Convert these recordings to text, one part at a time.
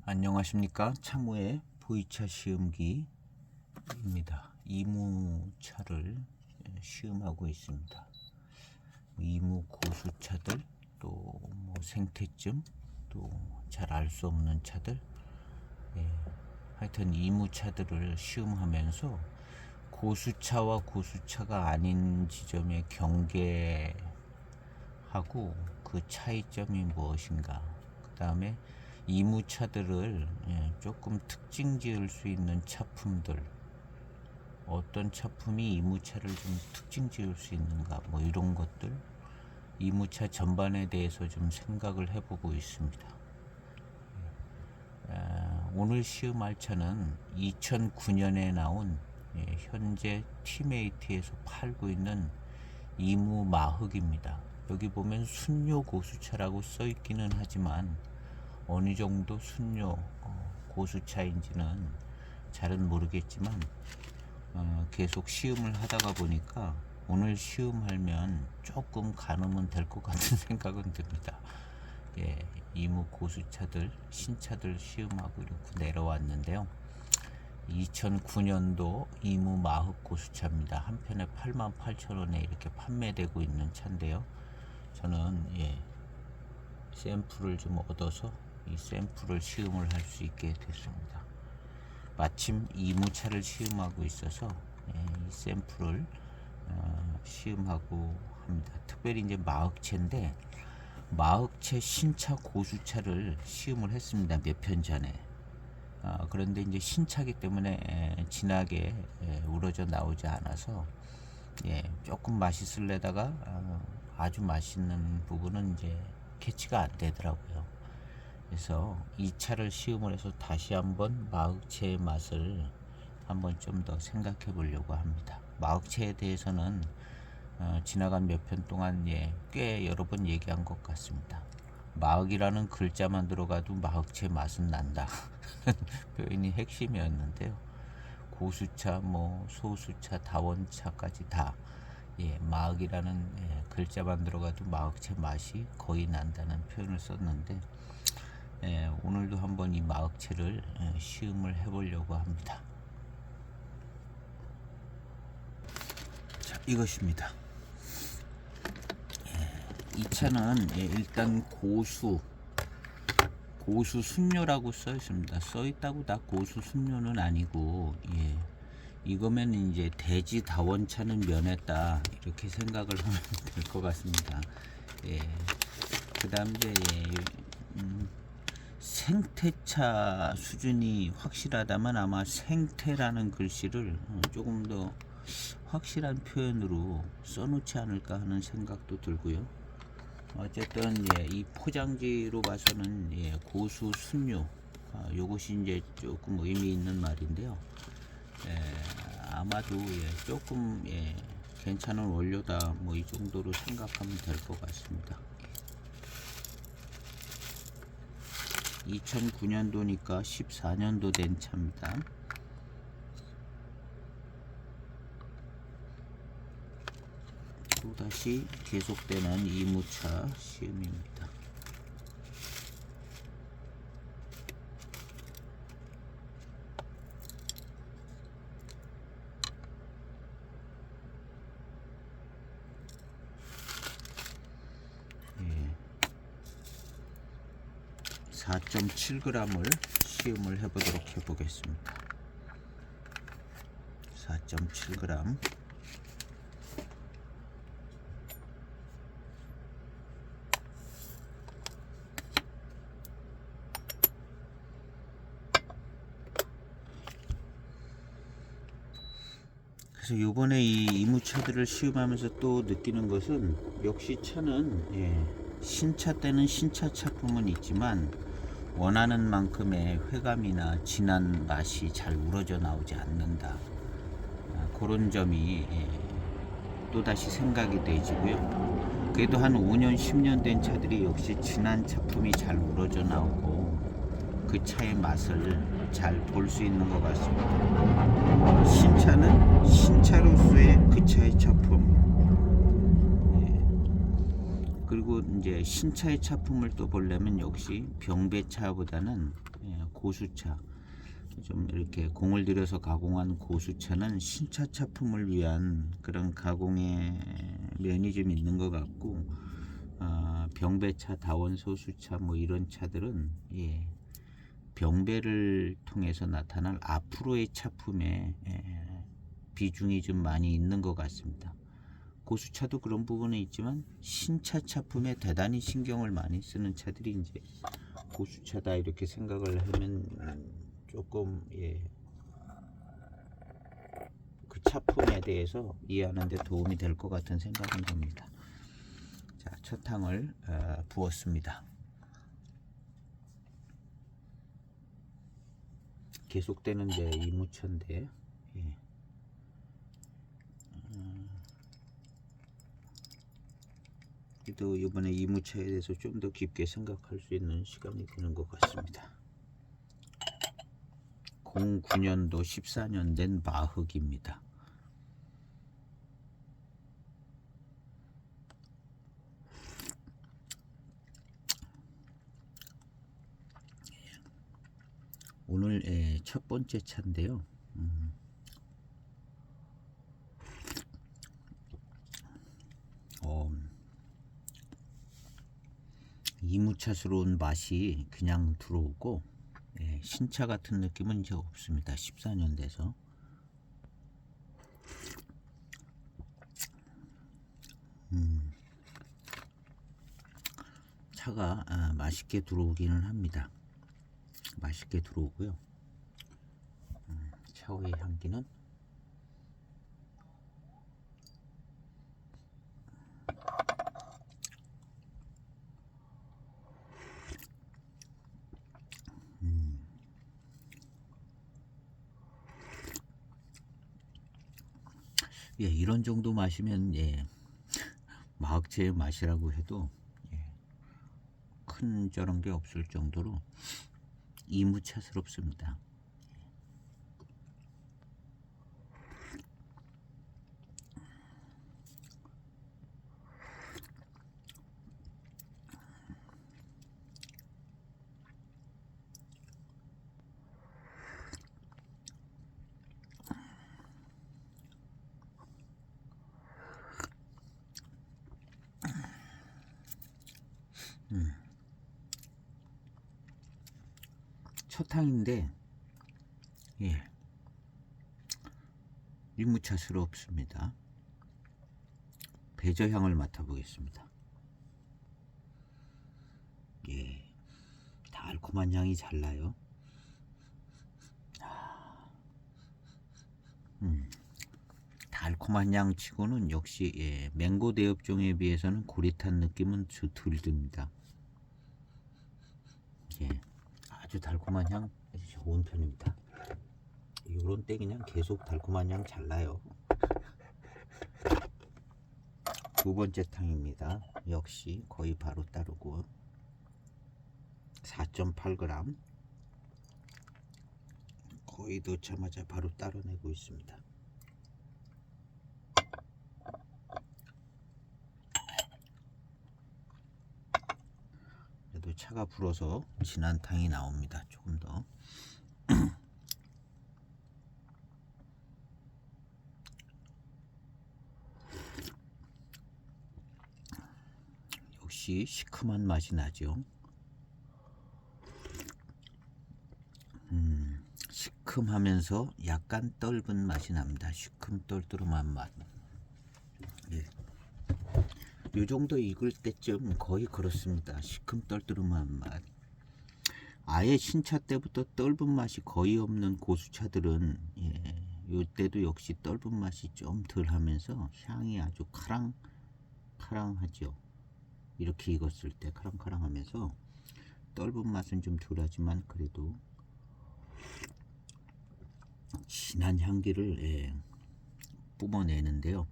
안녕하십니까. 창무의 보이차 시음기입니다. 이무차를 시음하고 있습니다. 이무 고수차들, 또 뭐 생태증, 또 잘 알 수 없는 차들, 하여튼 이무차들을 시음하면서 고수차와 고수차가 아닌 지점의 경계하고 그 차이점이 무엇인가, 그 다음에 이무차들을 조금 특징 지을 수 있는 차품들, 어떤 차품이 이무차를 좀 특징 지을 수 있는가, 뭐 이런 것들, 이무차 전반에 대해서 좀 생각을 해보고 있습니다. 오늘 시음할 차는 2009년에 나온 현재 티메이트에서 팔고 있는 이무 마흑입니다. 여기 보면 순료 고수차라고 써 있기는 하지만 어느 정도 순료 고수차인지는 잘은 모르겠지만 계속 시음을 하다가 보니까 오늘 시음하면 조금 가늠은 될 것 같은 생각은 듭니다. 이무 고수차들, 신차들 시음하고 이렇게 내려왔는데요. 2009년도 이무 마흑 고수차입니다. 한 편에 88,000원에 이렇게 판매되고 있는 차인데요. 저는 샘플을 좀 얻어서 이 샘플을 시음을 할 수 있게 됐습니다. 마침 이무차를 시음하고 있어서 이 샘플을 시음하고 합니다. 특별히 이제 마흑채인데, 마흑채 신차 고수차를 시음을 했습니다. 몇 편 전에. 그런데 이제 신차기 때문에 진하게 우러져 나오지 않아서 조금 맛있을래다가 아주 맛있는 부분은 이제 캐치가 안 되더라고요. 그래서 이 차를 시음을 해서 다시 한번 마흑채의 맛을 한번 좀 더 생각해 보려고 합니다. 마흑채에 대해서는 지나간 몇 편 동안 꽤 여러 번 얘기한 것 같습니다. 마흑이라는 글자만 들어가도 마흑채 맛은 난다 표현이 핵심이었는데요. 고수차, 뭐 소수차, 다원차까지 다 마흑이라는 글자만 들어가도 마흑채 맛이 거의 난다는 표현을 썼는데, 오늘도 한번 이 마흑채를 시음을 해보려고 합니다. 자, 이것입니다. 이 차는 일단 고수 순료라고 써 있습니다. 써 있다고 다 고수 순료는 아니고, 이거면 이제 대지 다원차는 면했다 이렇게 생각을 하면 될 것 같습니다. 그 다음 이제 생태차 수준이 확실하다면 아마 생태라는 글씨를 조금 더 확실한 표현으로 써놓지 않을까 하는 생각도 들고요. 어쨌든 이 포장지로 봐서는 고수 순료, 요것이 이제 조금 의미 있는 말인데요. 아마도 조금 괜찮은 원료다, 뭐 이 정도로 생각하면 될 것 같습니다. 2009년도니까 14년도 된 차입니다. 또다시 계속되는 이무차 시음입니다. 예. 4.7g을 시음을 해보겠습니다. 4.7g. 그래서 요번에 이 이무차들을 시음하면서 또 느끼는 것은, 역시 차는 신차 때는 신차 차품은 있지만 원하는 만큼의 회감이나 진한 맛이 잘 우러져 나오지 않는다. 그런 점이 또다시 생각이 되지고요. 그래도 한 5년 10년 된 차들이 역시 진한 차품이 잘 우러져 나오고 그 차의 맛을 잘 볼 수 있는 것 같습니다. 신차는 신차로서의 그 차의 차품, 그리고 이제 신차의 차품을 또 보려면 역시 병배차보다는 고수차, 좀 이렇게 공을 들여서 가공한 고수차는 신차 차품을 위한 그런 가공의 면이 좀 있는 것 같고, 병배차, 다원 소수차 뭐 이런 차들은 병배를 통해서 나타날 앞으로의 차품에 비중이 좀 많이 있는 것 같습니다. 고수차도 그런 부분은 있지만 신차 차품에 대단히 신경을 많이 쓰는 차들이 이제 고수차다 이렇게 생각을 하면 조금 그 차품에 대해서 이해하는 데 도움이 될 것 같은 생각은 듭니다. 자, 첫탕을 부었습니다. 계속되는 데 이무차인데 그래도 이번에 이무차에 대해서 좀 더 깊게 생각할 수 있는 시간이 되는 것 같습니다. 09년도 14년 된 마흑입니다. 오늘 첫 번째 차인데요. 이무차스러운 맛이 그냥 들어오고 신차 같은 느낌은 이제 없습니다. 14년 돼서. 차가 맛있게 들어오기는 합니다. 맛있게 들어오고요. 차의 향기는 이런 정도 마시면 마흑제의 맛이라고 해도 큰 저런 게 없을 정도로 이무차스럽습니다. 첫 향인데 이무차스럽습니다. 배저향을 맡아보겠습니다. 달콤한 향이 잘 나요. 달콤한 향 치고는 역시 맹고 대엽종에 비해서는 고릿한 느낌은 덜 듭니다. 아주 달콤한 향 아주 좋은 편입니다. 요런 때 그냥 계속 달콤한 향 잘 나요. 두 번째 탕입니다. 역시 거의 바로 따르고 4.8g 거의 넣자마자 바로 따라내고 있습니다. 그래도 차가 불어서 진한 탕이 나옵니다. 조금 더. 역시 시큼한 맛이 나죠. 시큼하면서 약간 떫은 맛이 납니다. 시큼 똘똘한 맛. 요 정도 익을 때쯤 거의 그렇습니다. 시큼 똘똘한 맛. 아예 신차 때부터 떫은 맛이 거의 없는 고수차들은 요때도 역시 떫은 맛이 좀 덜 하면서 향이 아주 카랑하죠. 이렇게 익었을 때 카랑카랑하면서 떫은 맛은 좀 덜하지만 그래도 진한 향기를 뿜어내는데요.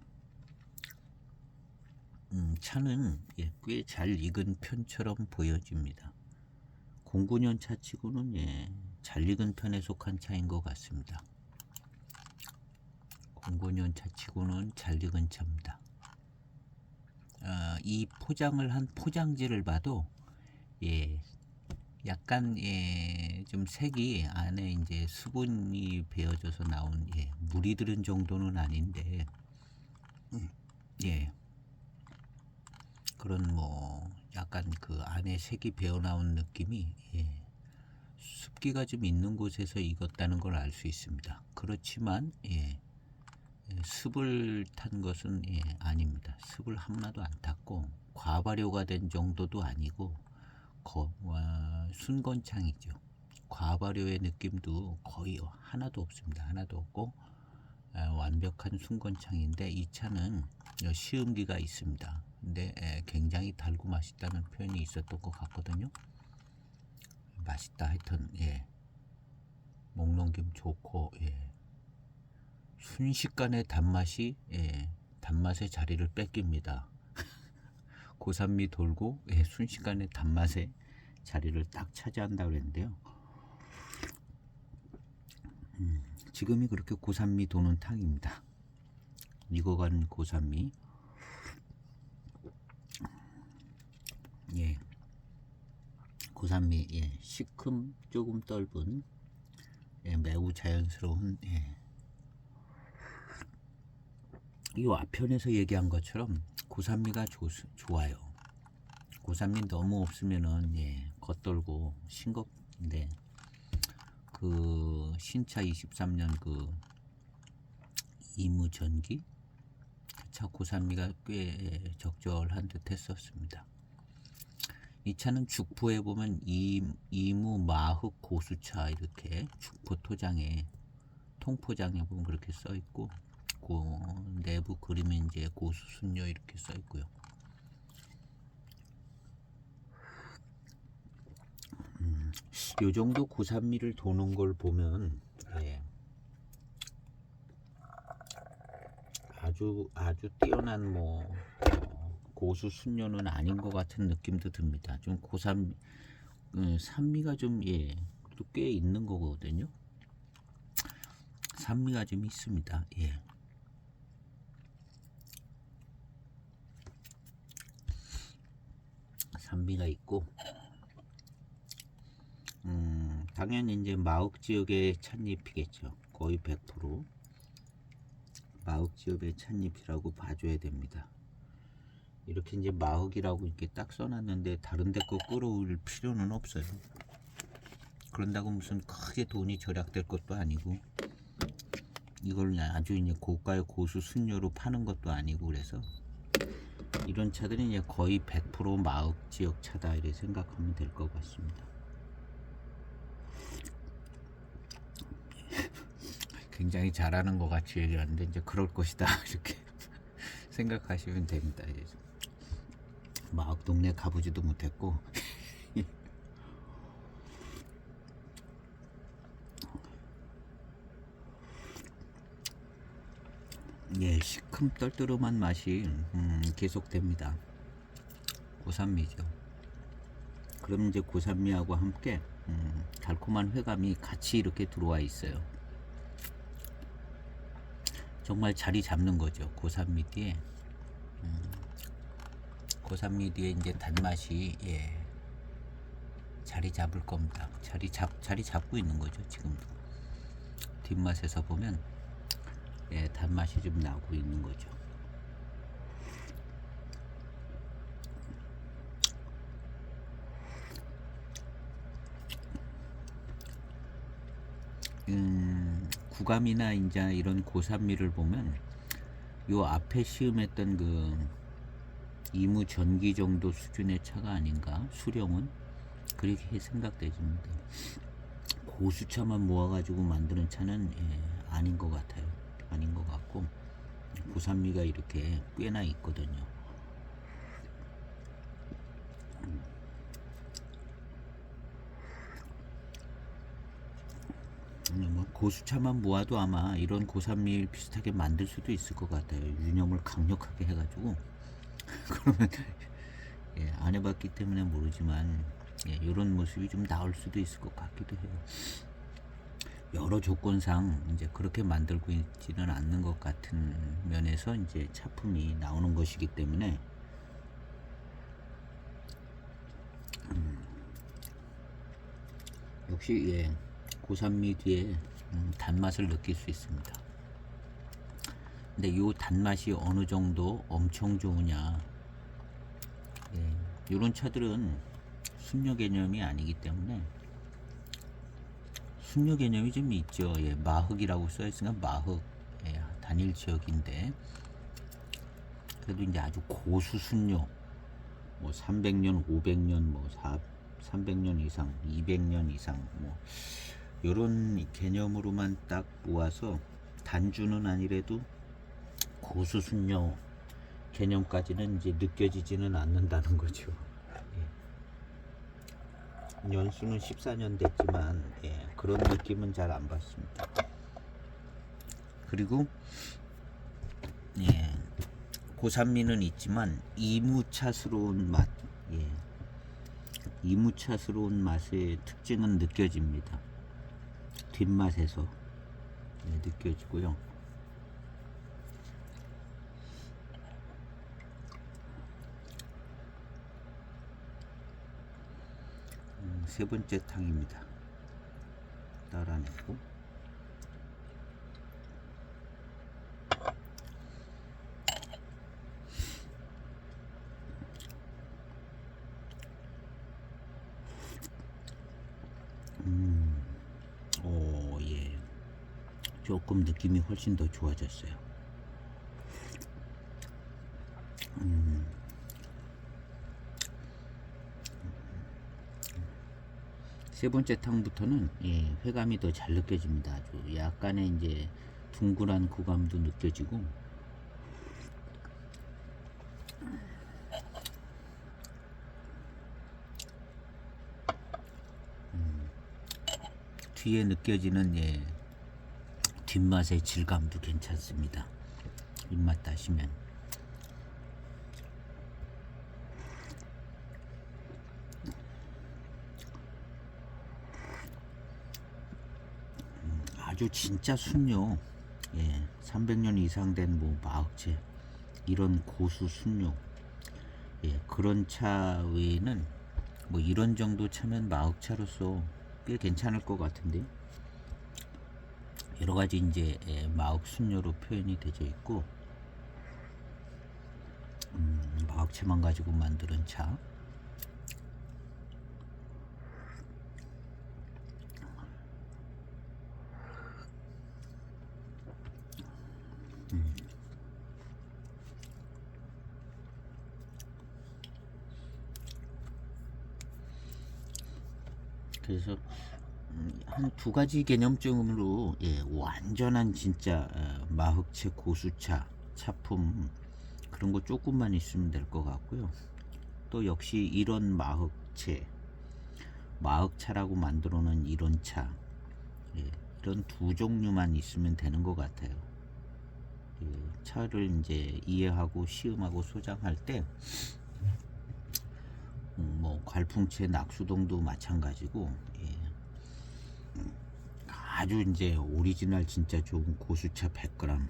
차는 꽤 잘 익은 편처럼 보여집니다. 09년 차치고는 잘 익은 편에 속한 차인 것 같습니다. 09년 차치고는 잘 익은 차입니다. 이 포장을 한 포장지를 봐도 예, 약간 좀 색이 안에 이제 수분이 배어져서 나온 물이 들은 정도는 아닌데 예, 그런 뭐 약간 그 안에 색이 배어 나온 느낌이 습기가 좀 있는 곳에서 익었다는 걸 알 수 있습니다. 그렇지만 습을 탄 것은 아닙니다. 습을 하나도 안 탔고 과발효가 된 정도도 아니고 순건창이죠. 과발효의 느낌도 거의 하나도 없습니다. 하나도 없고 완벽한 순건창인데 이 차는 시음기가 있습니다. 근데 굉장히 달고 맛있다는 표현이 있었던 것 같거든요. 맛있다 하여튼 목넘김 좋고 순식간에 단맛이 단맛의 자리를 뺏깁니다. 고산미 돌고 순식간에 단맛의 자리를 딱 차지한다 그랬는데요. 지금이 그렇게 고산미 도는 탕입니다. 익어가는 고산미. 고산미 시큼 조금 떫은 매우 자연스러운 이 앞편에서 얘기한 것처럼 고산미가 좋아요. 고산미 너무 없으면은 겉돌고 싱겁는데 그 신차 23년 그 이무전기 그 차 고산미가 꽤 적절한 듯 했었습니다. 이 차는 죽포에 보면 이무 마흑 고수차 이렇게 죽포 토장에 통포장에 보면 그렇게 써 있고 그 내부 그림에 이제 고수 순료 이렇게 써 있고요. 요 정도 고산미를 도는 걸 보면 아주 뛰어난 뭐 고수 순료는 아닌 것 같은 느낌도 듭니다. 좀 고산 산미가 좀 그래도 꽤 있는 거거든요. 산미가 좀 있습니다. 산미가 있고 당연히 이제 마흑 지역의 찻잎이겠죠. 거의 100% 마흑 지역의 찻잎이라고 봐줘야 됩니다. 이렇게 이제 마흑이라고 이렇게 딱 써놨는데 다른 데 거 끌어올 필요는 없어요. 그런다고 무슨 크게 돈이 절약될 것도 아니고 이걸 아주 이제 고가의 고수 순료로 파는 것도 아니고 그래서 이런 차들은 이제 거의 100% 마흑 지역 차다 이렇게 생각하면 될 것 같습니다. 굉장히 잘하는 것 같이 얘기하는데 이제 그럴 것이다 이렇게 생각하시면 됩니다. 마흑 동네 가보지도 못했고 시큼 떨떠름한 맛이 계속됩니다. 고산미죠. 그럼 이제 고산미하고 함께 달콤한 회감이 같이 이렇게 들어와 있어요. 정말 자리 잡는 거죠. 고산미 뒤에 고산미 뒤에 이제 단맛이 자리 잡을 겁니다. 자리 잡고 있는 거죠. 지금도 뒷맛에서 보면 단맛이 좀 나고 있는 거죠. 구감이나 이제 이런 고산미를 보면 요 앞에 시음했던 그 이무 전기 정도 수준의 차가 아닌가 수령은 그렇게 생각되집니다. 고수차만 모아가지고 만드는 차는 아닌 것 같아요. 아닌 것 같고 고산미가 이렇게 꽤나 있거든요. 뭐 고수차만 모아도 아마 이런 고산미 비슷하게 만들 수도 있을 것 같아요. 유념을 강력하게 해가지고 그러면 안 해봤기 때문에 모르지만 이런 모습이 좀 나올 수도 있을 것 같기도 해요. 여러 조건상 이제 그렇게 만들고 있지는 않는 것 같은 면에서 이제 차품이 나오는 것이기 때문에 역시 예, 고산미 뒤에 단맛을 느낄 수 있습니다. 근데 이 단맛이 어느 정도 엄청 좋으냐, 예, 이런 차들은 순녀 개념이 아니기 때문에 순녀 개념이 좀 있죠. 예, 마흑이라고 써있으니까 마흑, 예, 단일 지역인데 그래도 이제 아주 고수 순녀, 뭐 300년, 500년, 뭐 300년 이상, 200년 이상, 뭐 요런 개념으로만 딱 모아서 단주는 아니래도 고수 순녀 개념까지는 이제 느껴지지는 않는다는 거죠. 예. 연수는 14년 됐지만 예, 그런 느낌은 잘 안 받습니다. 그리고 예, 고산미는 있지만 이무차스러운 맛, 예, 이무차스러운 맛의 특징은 느껴집니다. 뒷맛에서 예, 느껴지고요. 세 번째 탕입니다. 따라내고 오, 예. 조금 느낌이 훨씬 더 좋아졌어요. 세 번째 탕부터는 예, 회감이 더 잘 느껴집니다. 아주 약간의 이제 둥근한 구감도 느껴지고 뒤에 느껴지는 예, 뒷맛의 질감도 괜찮습니다. 입맛 따시면 아주 진짜 순요, 예, 300년 이상 된 뭐 마흑채 이런 고수 순요, 예, 그런 차 외에는 뭐 이런 정도 차면 마흑차로서 꽤 괜찮을 것 같은데 여러 가지 이제 예, 마흑 순요로 표현이 되어 있고 마흑채만 가지고 만드는 차. 그래서 한 두 가지 개념적으로 예, 완전한 진짜 마흑채 고수차 차품 그런 거 조금만 있으면 될 것 같고요. 또 역시 이런 마흑차라고 만들어 놓은 이런 차, 예, 이런 두 종류만 있으면 되는 것 같아요. 예, 차를 이제 이해하고 시음하고 소장할 때 뭐 괄풍채 낙수동도 마찬가지고 예, 아주 이제 오리지널 진짜 좋은 고수차 100g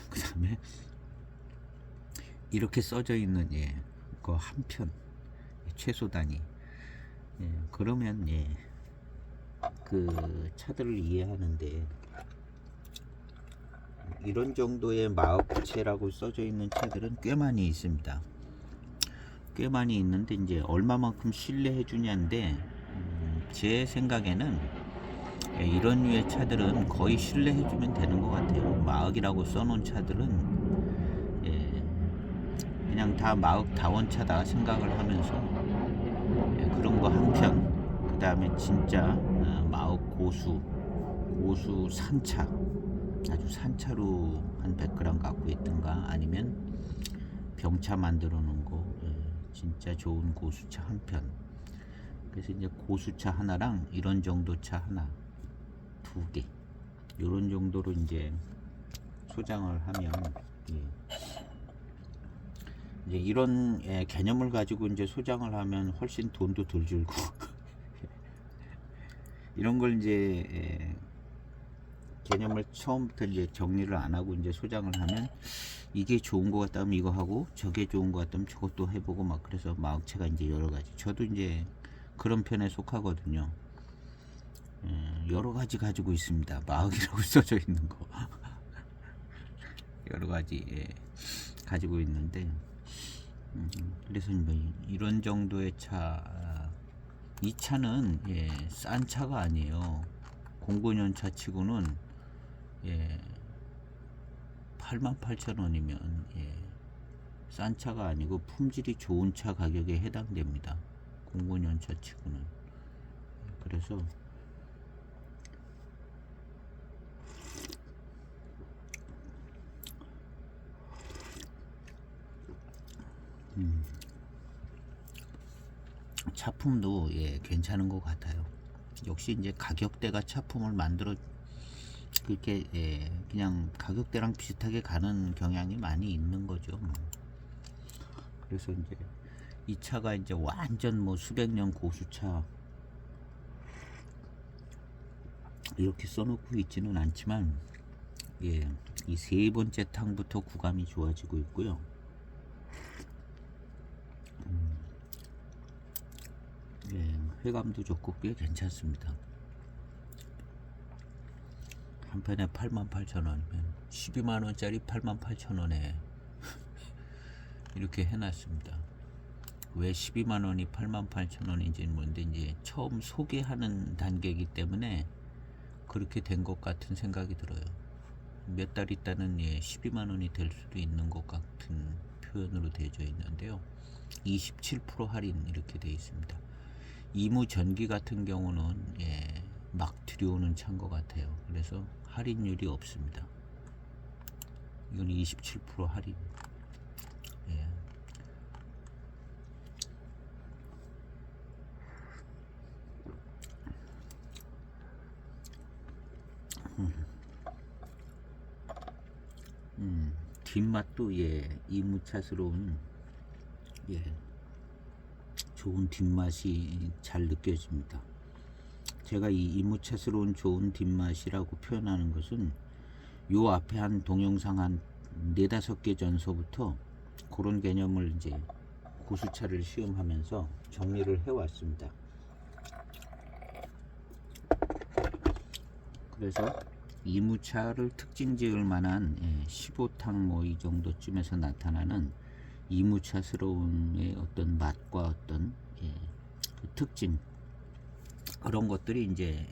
그 다음에 이렇게 써져 있는 예, 그 한 편 최소 단위 예, 그러면 예, 그 차들을 이해하는데 이런 정도의 마흑채라고 써져 있는 차들은 꽤 많이 있습니다. 꽤 많이 있는데 이제 얼마만큼 신뢰해 주냐인데 제 생각에는 예, 이런 류의 차들은 거의 신뢰해 주면 되는 것 같아요. 마흑이라고 써놓은 차들은 예, 그냥 다 마흑 다원차다 생각을 하면서 예, 그런 거 한편 그 다음에 진짜 마흑 고수 산차 아주 산차로 한 100g 갖고 있든가 아니면 병차 만들어 놓은 거 예, 진짜 좋은 고수차 한 편. 그래서 이제 고수차 하나랑 이런 정도 차 하나, 두 개, 이런 정도로 이제 소장을 하면 예, 이제 이런 예, 개념을 가지고 이제 소장을 하면 훨씬 돈도 덜 들고 이런 걸 이제 예, 개념을 처음부터 이제 정리를 안 하고 이제 소장을 하면 이게 좋은 것 같다면 이거 하고 저게 좋은 것 같다면 저것도 해보고 막 그래서 마흑채가 이제 여러 가지 저도 이제 그런 편에 속하거든요. 여러 가지 가지고 있습니다. 마흑이라고 써져 있는 거 여러 가지 가지고 있는데 그래서 뭐 이런 정도의 차, 이 차는 싼 차가 아니에요. 09년차 치고는 88,000원이면 싼 차가 아니고 품질이 좋은 차 가격에 해당됩니다. 09년차 치고는. 그래서 차품도 괜찮은 것 같아요. 역시 이제 가격대가 차품을 만들어 그렇게 그냥 가격대랑 비슷하게 가는 경향이 많이 있는 거죠. 그래서 이제 이 차가 이제 완전 뭐 수백 년 고수차 이렇게 써놓고 있지는 않지만 이 세 번째 탕부터 구감이 좋아지고 있고요. 회감도 좋고 꽤 괜찮습니다. 한 편에 88,000원이면 12만원짜리 88,000원에 이렇게 해놨습니다. 왜 12만원이 88,000원인지는 뭔데 이제 처음 소개하는 단계이기 때문에 그렇게 된 것 같은 생각이 들어요. 몇 달 있다는 12만원이 될 수도 있는 것 같은 표현으로 되어 있는데요. 27% 할인 이렇게 되어 있습니다. 이무 전기 같은 경우는 막 들여오는 차인 것 같아요. 그래서 할인율이 없습니다. 이건 27% 할인. 뒷맛도 이무차스러운 좋은 뒷맛이 잘 느껴집니다. 제가 이 이무차스러운 좋은 뒷맛이라고 표현하는 것은 요 앞에 한 동영상 한 4-5개 전서부터 그런 개념을 이제 고수차를 시음하면서 정리를 해왔습니다. 그래서 이무차를 특징 지을 만한 15탕 뭐 이 정도쯤에서 나타나는 이무차스러운 어떤 맛과 어떤 그 특징 그런 것들이 이제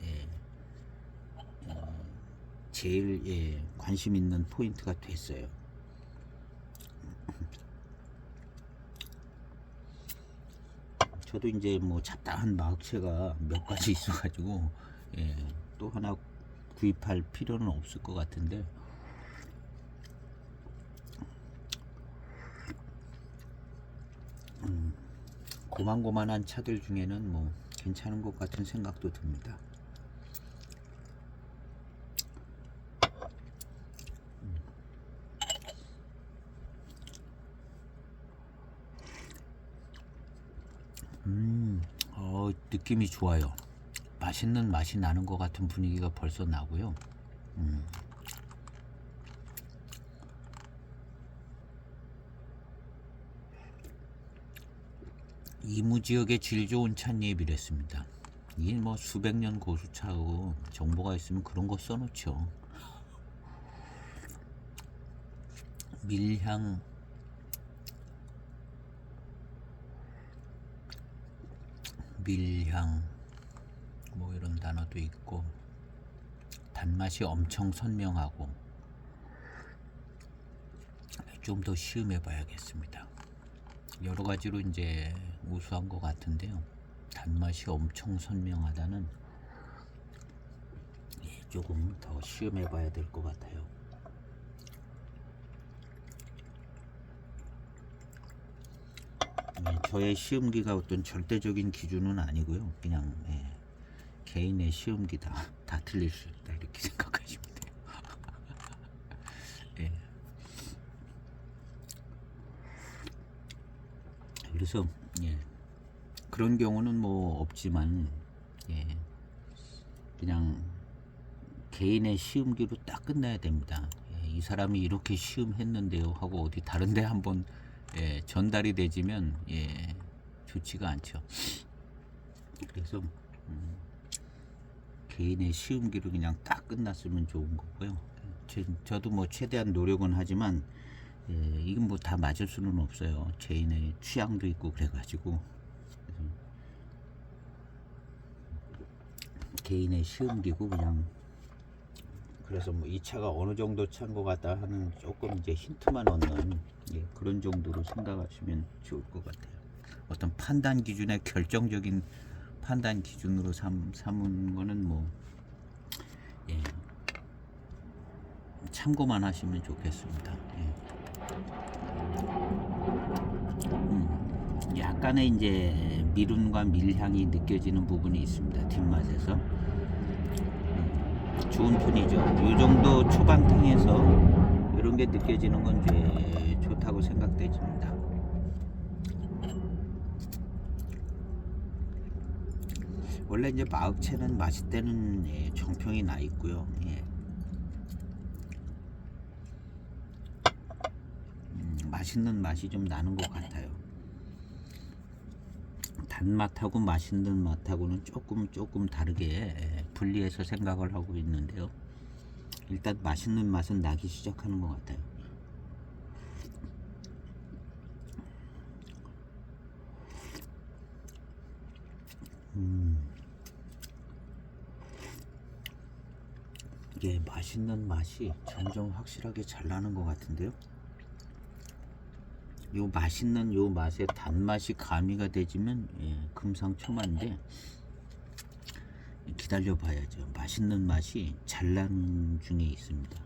제일 관심 있는 포인트가 됐어요. 저도 이제 뭐 잡다한 마흑채가 몇 가지 있어가지고 또 하나 구입할 필요는 없을 것 같은데 고만고만한 차들 중에는 뭐 괜찮은 것 같은 생각도 듭니다. 느낌이 좋아요. 맛있는 맛이 나는 것 같은 분위기가 벌써 나고요. 이무지역의 질 좋은 찻잎이랬습니다. 이 뭐 수백 년 고수차고 정보가 있으면 그런 거 써놓죠. 밀향 뭐 이런 단어도 있고 단맛이 엄청 선명하고 좀 더 시음해 봐야겠습니다. 여러 가지로 이제 우수한 것 같은데요. 단맛이 엄청 선명하다는 조금 더 시음해 봐야 될 것 같아요. 저의 시음기가 어떤 절대적인 기준은 아니고요. 그냥 개인의 시음기다. 다 틀릴 수 있다. 이렇게 생각하시면 돼요. 그래서 그런 경우는 뭐 없지만 그냥 개인의 시음기로 딱 끝나야 됩니다. 이 사람이 이렇게 시음했는데요 하고 어디 다른데 한번 전달이 되지면 좋지가 않죠. 그래서 개인의 시음기로 그냥 딱 끝났으면 좋은 거고요. 저도 뭐 최대한 노력은 하지만 이건 뭐 다 맞을 수는 없어요. 개인의 취향도 있고 그래가지고 개인의 시음기고 그냥 그래서 뭐 이 차가 어느 정도 차인 것 같다 하는 조금 이제 힌트만 얻는 그런 정도로 생각하시면 좋을 것 같아요. 어떤 판단 기준의 결정적인 판단 기준으로 삼은 거는 뭐 참고만 하시면 좋겠습니다. 약간의 이제 미륜과 밀향이 느껴지는 부분이 있습니다. 뒷맛에서 좋은 편이죠. 이 정도 초반탕에서 이런 게 느껴지는 건 이제 좋다고 생각되집니다. 원래 이제 마흑채는 마실 때는 정평이 나 있고요. 맛있는 맛이 좀 나는 것 같아요. 단맛하고 맛있는 맛하고는 조금 다르게 분리해서 생각을 하고 있는데요. 일단 맛있는 맛은 나기 시작하는 것 같아요. 이게 맛있는 맛이 점점 확실하게 잘 나는 것 같은데요. 요 맛있는 요 맛에 단맛이 가미가 되지면 금상첨화인데 기다려 봐야죠. 맛있는 맛이 잘 나는 중에 있습니다.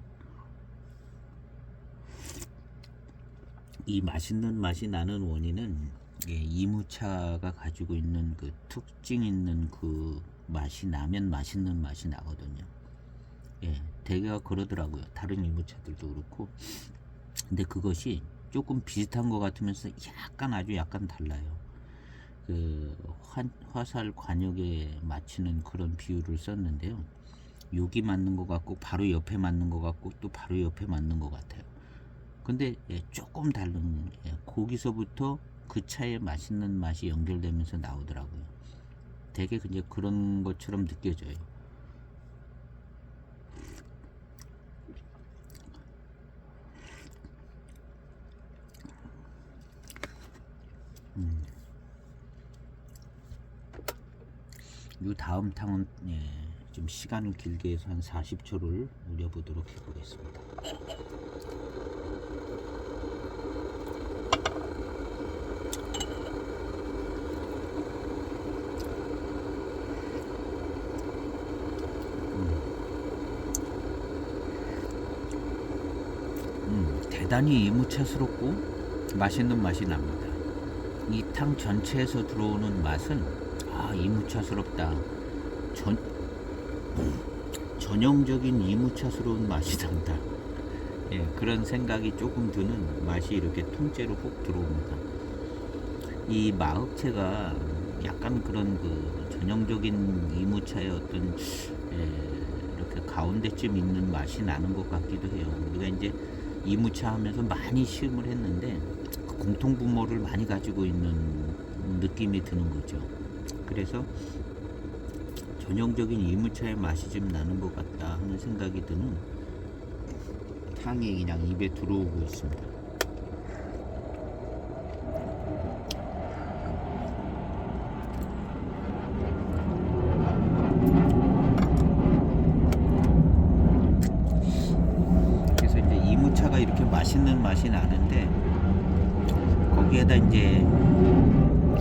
이 맛있는 맛이 나는 원인은 이무차가 가지고 있는 그 특징 있는 그 맛이 나면 맛있는 맛이 나거든요. 대개가 그러더라고요. 다른 이무차들도 그렇고. 근데 그것이 조금 비슷한 것 같으면서 아주 약간 달라요. 그 화살 관역에 맞추는 그런 비율을 썼는데요. 여기 맞는 것 같고 바로 옆에 맞는 것 같고 또 바로 옆에 맞는 것 같아요. 근데 조금 다른 거기서부터 그 차의 맛있는 맛이 연결되면서 나오더라고요. 되게 이제 그런 것처럼 느껴져요. 이 다음 탕은 좀 시간을 길게 해서 한 40초를 우려보도록 해보겠습니다. 대단히 이무차스럽고 맛있는 맛이 납니다. 이 탕 전체에서 들어오는 맛은 이무차스럽다. 전형적인 이무차스러운 맛이 난다. 그런 생각이 조금 드는 맛이 이렇게 통째로 훅 들어옵니다. 이 마흑채가 약간 그런 그 전형적인 이무차의 어떤 이렇게 가운데쯤 있는 맛이 나는 것 같기도 해요. 우리가 이제 이무차 하면서 많이 시음을 했는데 그 공통분모를 많이 가지고 있는 느낌이 드는 거죠. 그래서 전형적인 이무차의 맛이 좀 나는 것 같다 하는 생각이 드는 탕이 그냥 입에 들어오고 있습니다. 그래서 이제 이무차가 이렇게 맛있는 맛이 나는데 거기에다 이제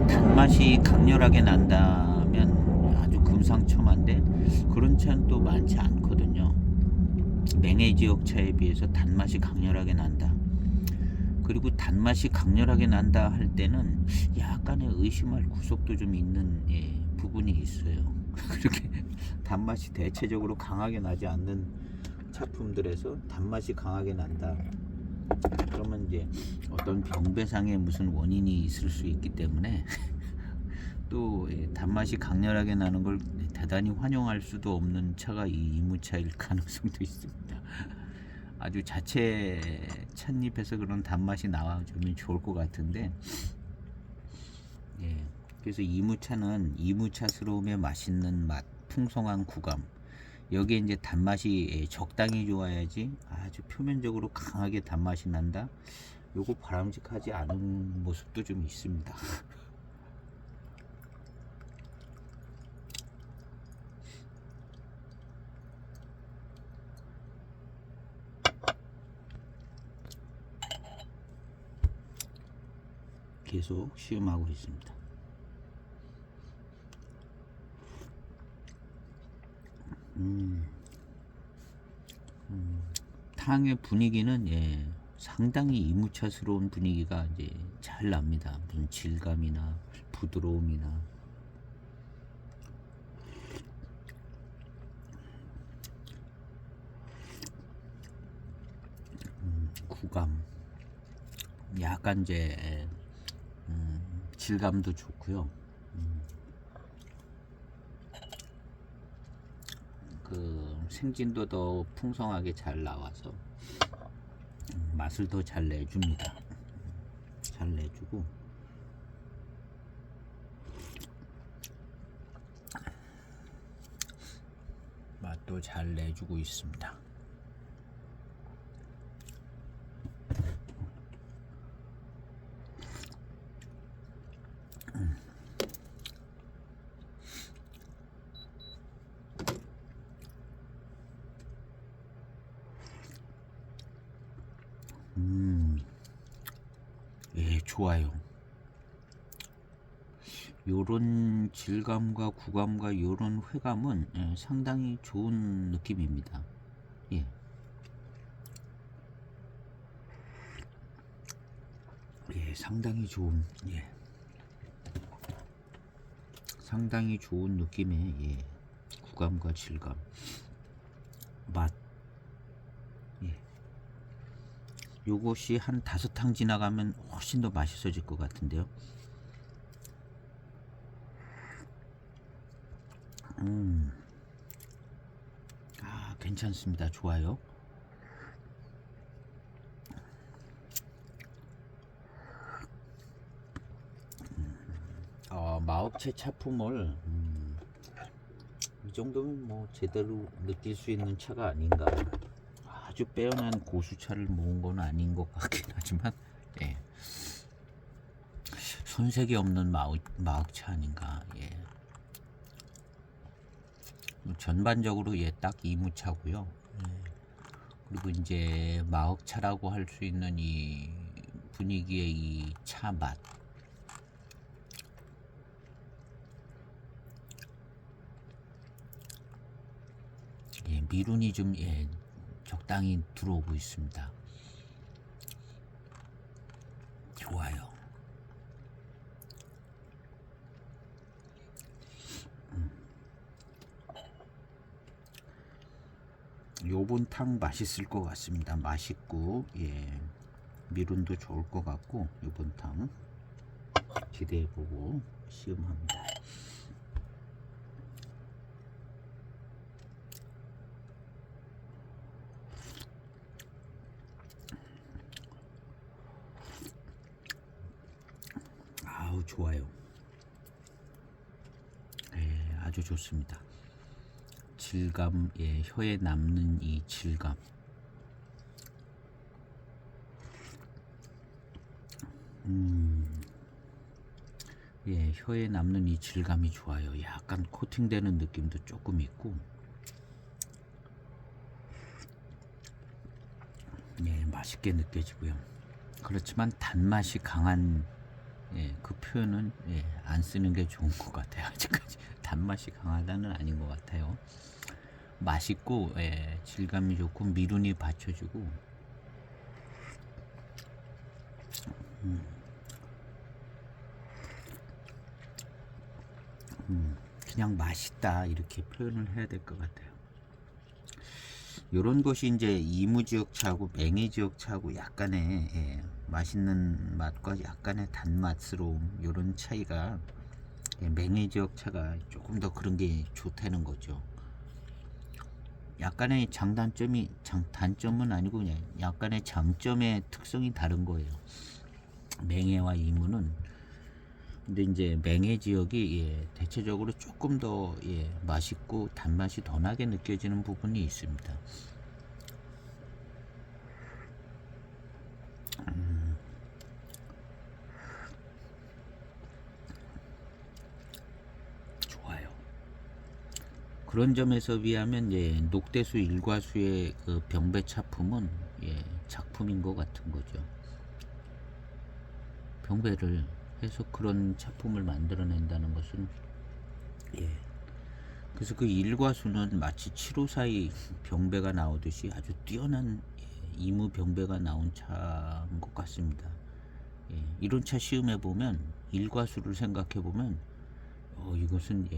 단맛이 강렬하게 난다면 아주 금상첨화인데 그런 차는 또 많지 않거든요. 맹해 지역 차에 비해서 단맛이 강렬하게 난다. 그리고 단맛이 강렬하게 난다 할 때는 약간의 의심할 구석도 좀 있는 부분이 있어요. 그렇게 단맛이 대체적으로 강하게 나지 않는 차품들에서 단맛이 강하게 난다. 그러면 이제 어떤 병배상의 무슨 원인이 있을 수 있기 때문에 또 단맛이 강렬하게 나는 걸 대단히 환영할 수도 없는 차가 이 이무차일 가능성도 있습니다. 아주 자체 찻잎에서 그런 단맛이 나와주면 좋을 것 같은데 그래서 이무차는 이무차스러움의 맛있는 맛, 풍성한 구감 여기에 이제 단맛이 적당히 좋아야지 아주 표면적으로 강하게 단맛이 난다. 요거 바람직하지 않은 모습도 좀 있습니다. 계속 시음하고 있습니다. 탕의 분위기는 상당히 이무차스러운 분위기가 이제 잘 납니다. 무슨 질감이나 부드러움이나 구감, 약간 이제 질감도 좋고요. 그 생진도 더 풍성하게 잘 나와서 맛을 더 잘 내줍니다. 잘 내주고 맛도 잘 내주고 있습니다. 예, 좋아요. 요런 질감과 구감과 요런 회감은 상당히 좋은 느낌입니다. 예. 예, 상당히 좋은, 상당히 좋은 느낌의 구감과 질감, 맛. 요것이 한 5탕 지나가면 훨씬 더 맛있어질 것 같은데요. 괜찮습니다. 좋아요. 마업체 차품을 이 정도면 뭐 제대로 느낄 수 있는 차가 아닌가. 아주 빼어난 고수차를 모은 건 아닌 것 같긴 하지만 손색이 없는 마흑차 아닌가. 전반적으로 딱 이무차고요. 그리고 이제 마흑차라고 할 수 있는 이 분위기의 이 차 맛. 미룬이 좀 적당히 들어오고 있습니다. 좋아요. 요번 탕 맛있을 것 같습니다. 맛있고 미룬도 좋을 것 같고 요번 탕 기대해보고 시음합니다. 아우 좋아요. 아주 좋습니다. 질감, 혀에 남는 이 질감. 혀에 남는 이 질감이 좋아요. 약간 코팅되는 느낌도 조금 있고, 맛있게 느껴지고요. 그렇지만 단맛이 강한 그 표현은 안 쓰는 게 좋은 것 같아요. 아직까지 단맛이 강하다는 아닌 것 같아요. 맛있고 질감이 좋고 미룬이 받쳐주고 그냥 맛있다 이렇게 표현을 해야 될 것 같아요. 요런 것이 이제 이무지역차하고 맹해지역차하고 약간의 맛있는 맛과 약간의 단맛스러움 요런 차이가 맹해지역차가 조금 더 그런 게 좋다는 거죠. 약간의 단점은 아니고 그냥 약간의 장점의 특성이 다른 거예요. 맹해와 이무는 근데 이제 맹해 지역이 대체적으로 조금 더 맛있고 단맛이 더 나게 느껴지는 부분이 있습니다. 좋아요. 그런 점에서 비하면 녹대수 일과수의 그 병배차품은 작품인 것 같은 거죠. 병배를 해서 그런 차품을 만들어낸다는 것은 그래서 그 일과수는 마치 7호사의 병배가 나오듯이 아주 뛰어난 이무 병배가 나온 차인 것 같습니다. 이런 차 시음해 보면 일과수를 생각해 보면 이것은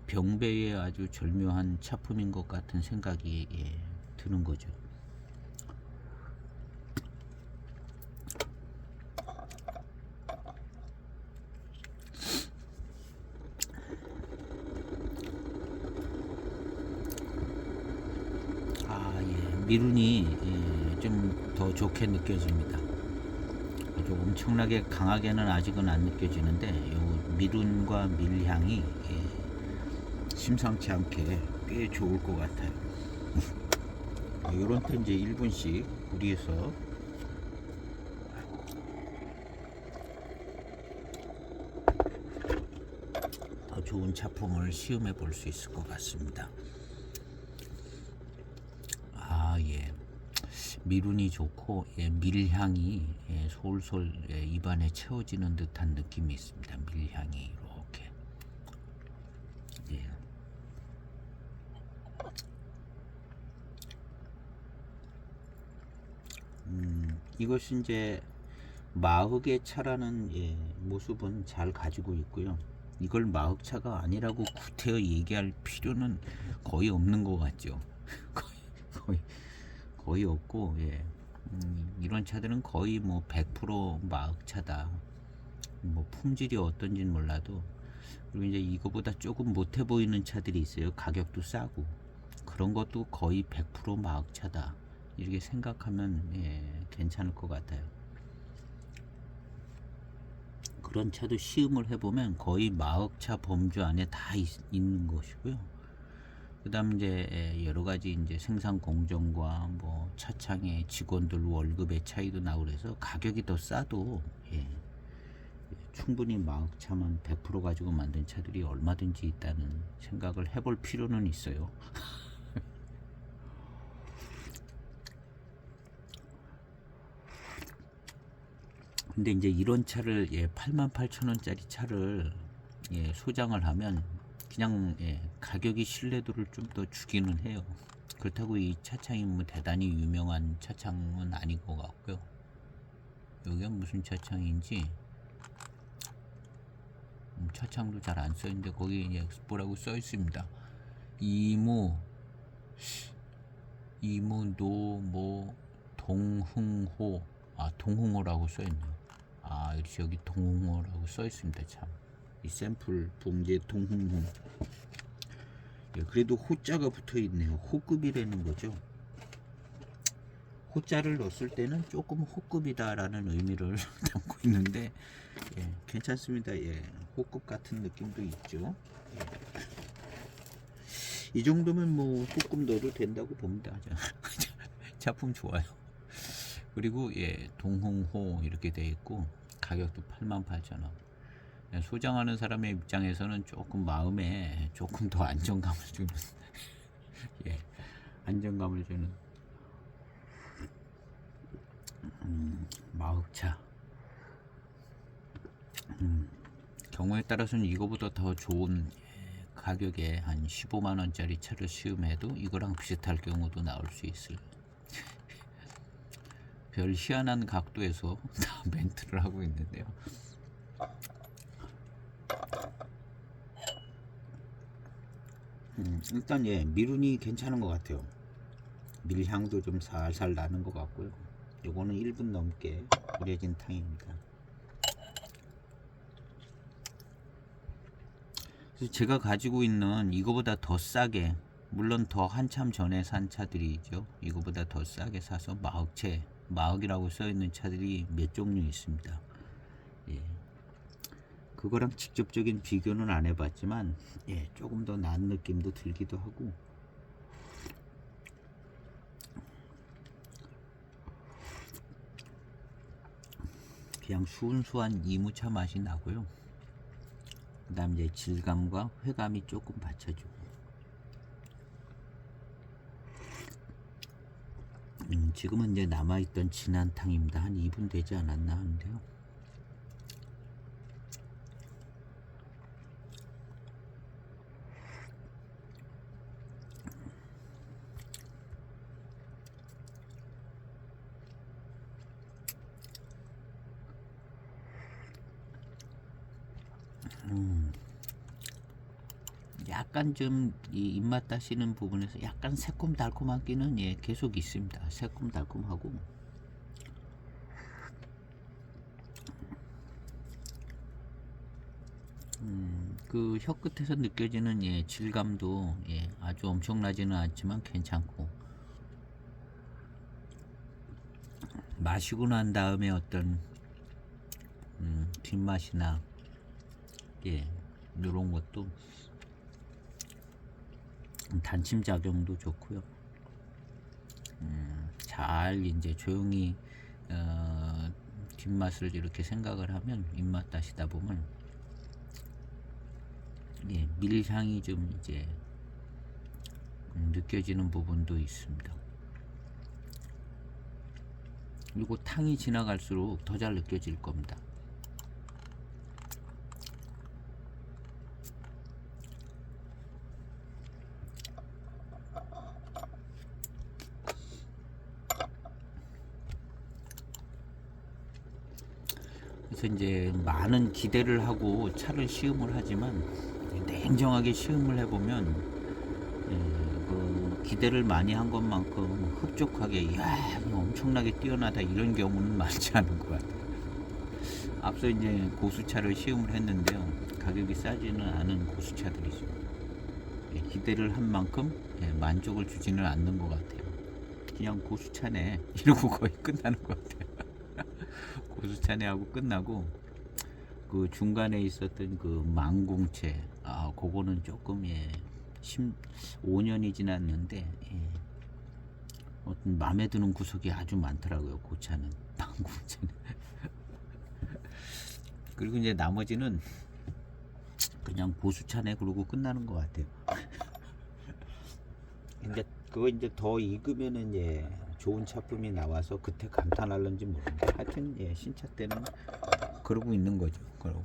병배의 아주 절묘한 차품인 것 같은 생각이 드는 거죠. 미룬이 좀 더 좋게 느껴집니다. 아주 엄청나게 강하게는 아직은 안 느껴지는데 요 미룬과 밀향이 심상치 않게 꽤 좋을 것 같아요. 요런 때 이제 1분씩 우리에서 더 좋은 작품을 시음해 볼 수 있을 것 같습니다. 미룬이 좋고 밀향이 솔솔 입안에 채워지는 듯한 느낌이 있습니다. 밀향이 이렇게 이것이 이제 마흑의 차라는 모습은 잘 가지고 있고요. 이걸 마흑차가 아니라고 구태여 얘기할 필요는 거의 없는 것 같죠. 거의 없고 이런 차들은 거의 뭐 100% 마흑차다. 뭐 품질이 어떤지는 몰라도 그리고 이제 이거보다 조금 못해 보이는 차들이 있어요. 가격도 싸고 그런 것도 거의 100% 마흑차다. 이렇게 생각하면 괜찮을 것 같아요. 그런 차도 시음을 해보면 거의 마흑차 범주 안에 다 있는 것이고요. 그다음 이제 여러 가지 이제 생산 공정과 뭐 차창의 직원들 월급의 차이도 나고 그래서 가격이 더 싸도 충분히 마흑차만 100% 가지고 만든 차들이 얼마든지 있다는 생각을 해볼 필요는 있어요. 근데 이제 이런 차를 88,000원짜리 차를 소장을 하면 그냥 가격이 신뢰도를 좀 더 주기는 해요. 그렇다고 이 차창이 뭐 대단히 유명한 차창은 아닌 것 같고요. 여기가 무슨 차창인지 차창도 잘 안 써있는데 거기 뭐라고 써 있습니다. 이무 노모 동흥호 동흥호라고 써 있네요. 여기 동흥호라고 써 있습니다. 참. 이 샘플 봉지에 동흥호. 그래도 호자가 붙어 있네요. 호급이라는 거죠. 호자를 넣었을 때는 조금 호급이다라는 의미를 담고 있는데 괜찮습니다. 호급 같은 느낌도 있죠. 이 정도면 뭐 조금 넣어도 된다고 봅니다. 작품 좋아요. 그리고 동흥호 이렇게 돼 있고 가격도 88,000원. 소장하는 사람의 입장에서는 조금 마음에 조금 더 안정감을 주는 안정감을 주는 마흑차. 경우에 따라서는 이거보다 더 좋은 가격에 한 15만원짜리 차를 시음해도 이거랑 비슷할 경우도 나올 수 있을 별 희한한 각도에서 다 멘트를 하고 있는데요. 일단 미룬이 괜찮은 것 같아요. 밀향도 좀 살살 나는 것 같고요. 요거는 1분 넘게 우려진 탕입니다. 그래서 제가 가지고 있는 이거보다 더 싸게, 물론 더 한참 전에 산 차들이죠. 이거보다 더 싸게 사서 마흑이라고 써있는 차들이 몇 종류 있습니다. 예. 그거랑 직접적인 비교는 안 해봤지만 예, 조금 더 나은 느낌도 들기도 하고. 그냥 순수한 이무차 맛이 나고요. 그 다음 이제 질감과 회감이 조금 받쳐주고. 지금은 이제 남아있던 진한탕입니다. 한 2분 되지 않았나 하는데요. 약간 좀 이 입맛 다시는 부분에서 약간 새콤달콤하기는 예, 계속 있습니다. 새콤달콤하고. 그 혀 끝에서 느껴지는 예, 질감도 예, 아주 엄청나지는 않지만 괜찮고, 마시고 난 다음에 어떤 뒷맛이나 예, 이런 것도 단침 작용도 좋고요. 잘 이제 조용히 뒷맛을 이렇게 생각을 하면 입맛 다시다 보면 예, 밀향이 좀 이제 느껴지는 부분도 있습니다. 그리고 탕이 지나갈수록 더 잘 느껴질 겁니다. 그래서 이제 많은 기대를 하고 차를 시음을 하지만 냉정하게 시음을 해보면 그 기대를 많이 한 것만큼 흡족하게 야 엄청나게 뛰어나다 이런 경우는 많지 않은 것 같아요. 앞서 이제 고수차를 시음을 했는데요, 가격이 싸지는 않은 고수차들이죠. 기대를 한 만큼 만족을 주지는 않는 것 같아요. 그냥 고수차네 이러고 거의 끝나는 것 같아요. 고수차네 하고 끝나고, 그 중간에 있었던 그 망궁채, 그거는 조금 5년이 지났는데 어떤 마음에 드는 구석이 아주 많더라고요. 그 차는 망궁채는. 그리고 이제 나머지는 그냥 고수차네 그러고 끝나는 것 같아요. 이제 그거 이제 더 익으면은 좋은 차품이 나와서 그때 감탄할런지 모르는데, 하여튼 신차 때는 그러고 있는 거죠. 그러고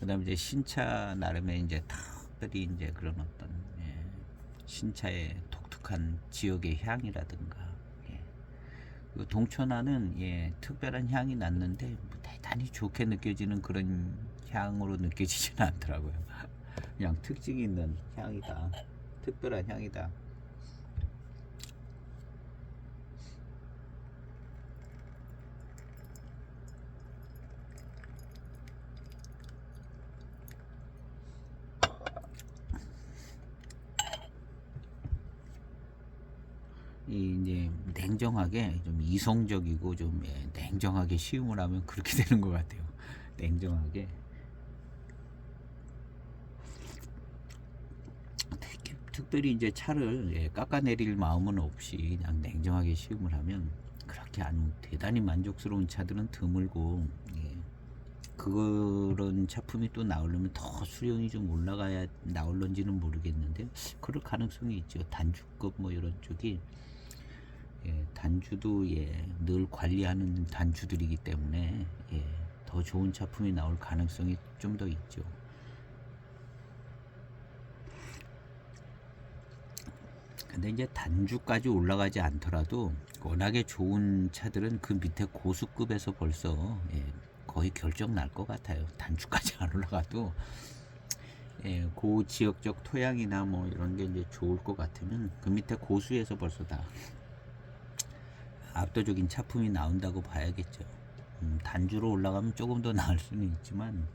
그다음에 이제 신차 나름의 이제 특별히 이제 그런 어떤 신차의 독특한 지역의 향이라든가, 그 동천화는 특별한 향이 났는데 뭐 대단히 좋게 느껴지는 그런 향으로 느껴지지는 않더라고요. 그냥 특징 있는 향이다, 특별한 향이다. 이제 냉정하게 좀 이성적이고 좀 냉정하게 시음을 하면 그렇게 되는 것 같아요. 냉정하게. 특별히 이제 차를 깎아내릴 마음은 없이 그냥 냉정하게 시음을 하면 그렇게 안 대단히 만족스러운 차들은 드물고, 그런 차품이 또 나오려면 더 수령이 좀 올라가야 나올런지는 모르겠는데 그럴 가능성이 있죠. 단주급 뭐 이런 쪽이 단주도 늘 관리하는 단주들이기 때문에 더 좋은 차품이 나올 가능성이 좀 더 있죠. 근데 이제 단주까지 올라가지 않더라도 워낙에 좋은 차들은 그 밑에 고수급에서 벌써 거의 결정 날 것 같아요. 단주까지 안 올라가도 그 지역적 토양이나 뭐 이런 게 이제 좋을 것 같으면 그 밑에 고수에서 벌써 다 압도적인 차품이 나온다고 봐야겠죠. 단주로 올라가면 조금 더 나을 수는 있지만,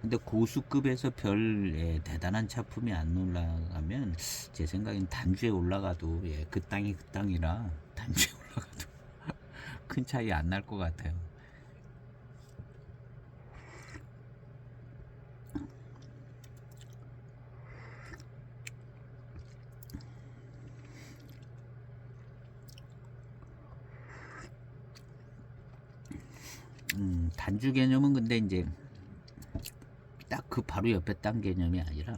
근데 고수급에서 별 대단한 차품이 안 올라가면 제 생각엔 단주에 올라가도 그 땅이 그 땅이라 단주에 올라가도 큰 차이 안 날 것 같아요. 단주 개념은 근데 이제 딱 그 바로 옆에 딴 개념이 아니라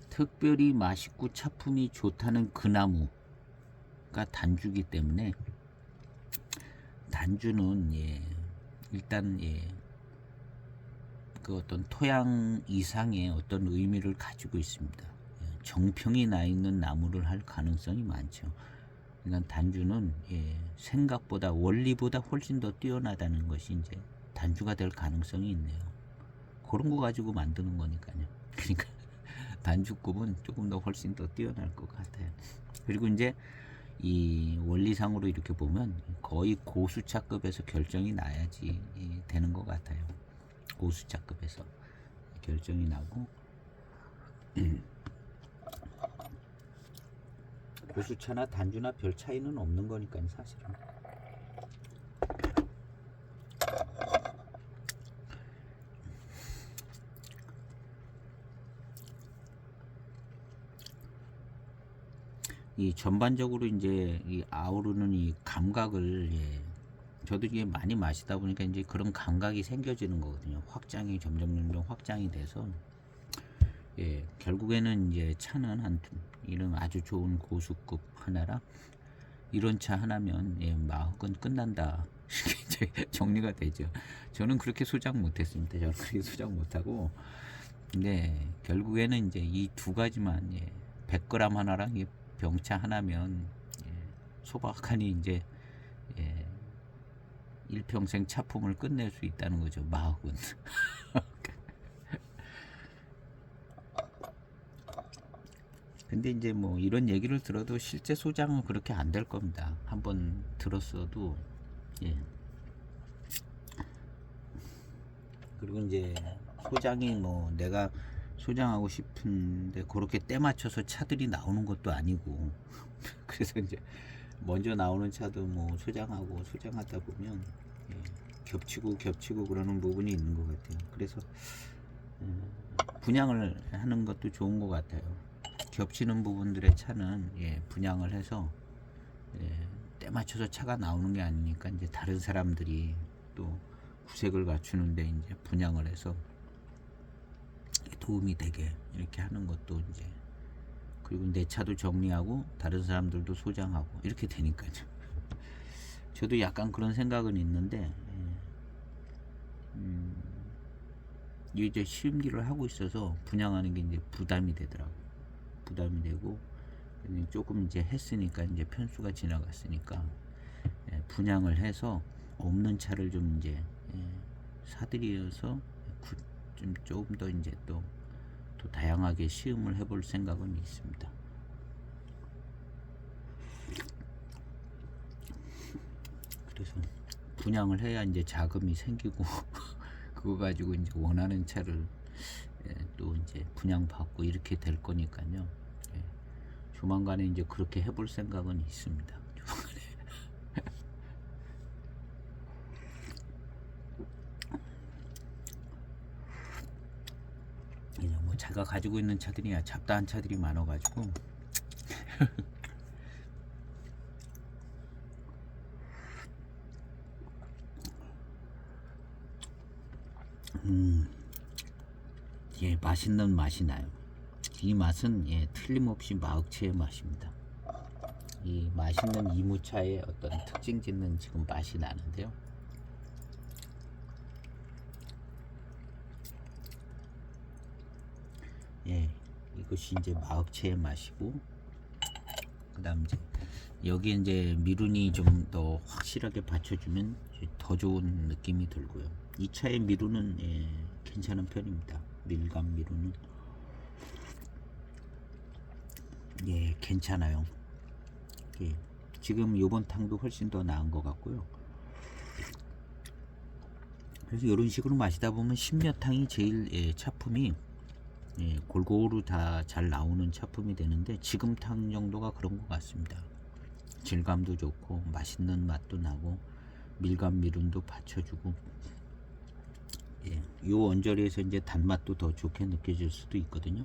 특별히 맛있고 차품이 좋다는 그 나무가 단주기 때문에 단주는 일단 그 어떤 토양 이상의 어떤 의미를 가지고 있습니다. 정평이 나 있는 나무를 할 가능성이 많죠. 그러니까 단주는 생각보다 원리보다 훨씬 더 뛰어나다는 것이 이제 단주가 될 가능성이 있네요. 그런 거 가지고 만드는 거니까요. 그러니까 단주급은 조금 더 훨씬 더 뛰어날 것 같아요. 그리고 이제 이 원리상으로 이렇게 보면 거의 고수차급에서 결정이 나야지 되는 것 같아요. 고수차급에서 결정이 나고 고수차나 단주나 별 차이는 없는 거니까요, 사실은. 이 전반적으로 이제 이 아우르는 이 감각을 저도 이게 많이 마시다 보니까 이제 그런 감각이 생겨지는 거거든요. 확장이 점점 확장이 돼서 결국에는 이제 차는 이런 아주 좋은 고수급 하나라 이런 차 하나면 마흔은 끝난다. 이제 정리가 되죠. 저는 그렇게 소장 못했습니다. 저는 그렇게 소장 못하고 근데 결국에는 이제 이 두 가지만 100g 하나랑 이 병차 하나면 소박하니 이제 일평생 차품을 끝낼 수 있다는 거죠. 마흔은. 근데 이제 뭐 이런 얘기를 들어도 실제 소장은 그렇게 안 될 겁니다. 한번 들었어도 그리고 이제 소장이 뭐 내가 소장하고 싶은데 그렇게 때 맞춰서 차들이 나오는 것도 아니고 그래서 이제 먼저 나오는 차도 뭐 소장하다 보면 겹치고 그러는 부분이 있는 것 같아요. 그래서 분양을 하는 것도 좋은 것 같아요. 겹치는 부분들의 차는 분양을 해서 때 맞춰서 차가 나오는 게 아니니까 이제 다른 사람들이 또 구색을 갖추는데 이제 분양을 해서 도움이 되게 이렇게 하는 것도 이제 그리고 내 차도 정리하고 다른 사람들도 소장하고 이렇게 되니까요. 저도 약간 그런 생각은 있는데 이제 시음기를 하고 있어서 분양하는 게 이제 부담이 되더라고. 부담이 되고 조금 이제 했으니까 이제 편수가 지나갔으니까 분양을 해서 없는 차를 좀 이제 사들여서 좀 조금 더 이제 또 다양하게 시음을 해볼 생각은 있습니다. 그래서 분양을 해야 이제 자금이 생기고 그거 가지고 이제 원하는 차를 또 이제 분양받고 이렇게 될 거니까요. 조만간에 이제 그렇게 해볼 생각은 있습니다. 조만간에. 뭐 제가 가지고 있는 차들이 잡다한 차들이 많아가지고 맛있는 맛이 나요. 이 맛은 틀림없이 마흑채의 맛입니다. 이 맛있는 이무차의 어떤 특징 짓는 지금 맛이 나는데요. 이것이 이제 마흑채의 맛이고, 그다음 이제 여기에 이제 미룬이 좀 더 확실하게 받쳐주면 더 좋은 느낌이 들고요. 이 차의 미룬은 괜찮은 편입니다. 밀감 미룬은 괜찮아요. 지금 요번 탕도 훨씬 더 나은 것 같고요. 그래서 이런 식으로 마시다 보면 십몇 탕이 제일 차품이 골고루 다 잘 나오는 차품이 되는데 지금 탕 정도가 그런 것 같습니다. 질감도 좋고 맛있는 맛도 나고 밀감 미룬도 받쳐주고 요 언저리에서 이제 단맛도 더 좋게 느껴질 수도 있거든요.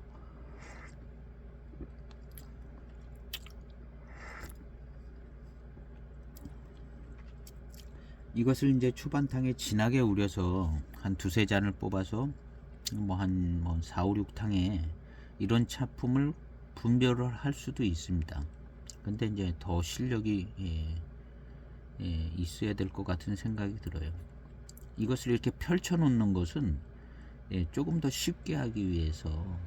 이것을 이제 초반탕에 진하게 우려서 한 두세 잔을 뽑아서 한 4, 5, 6탕에 이런 차품을 분별을 할 수도 있습니다. 근데 이제 더 실력이 있어야 될 것 같은 생각이 들어요. 이것을 이렇게 펼쳐 놓는 것은 조금 더 쉽게 하기 위해서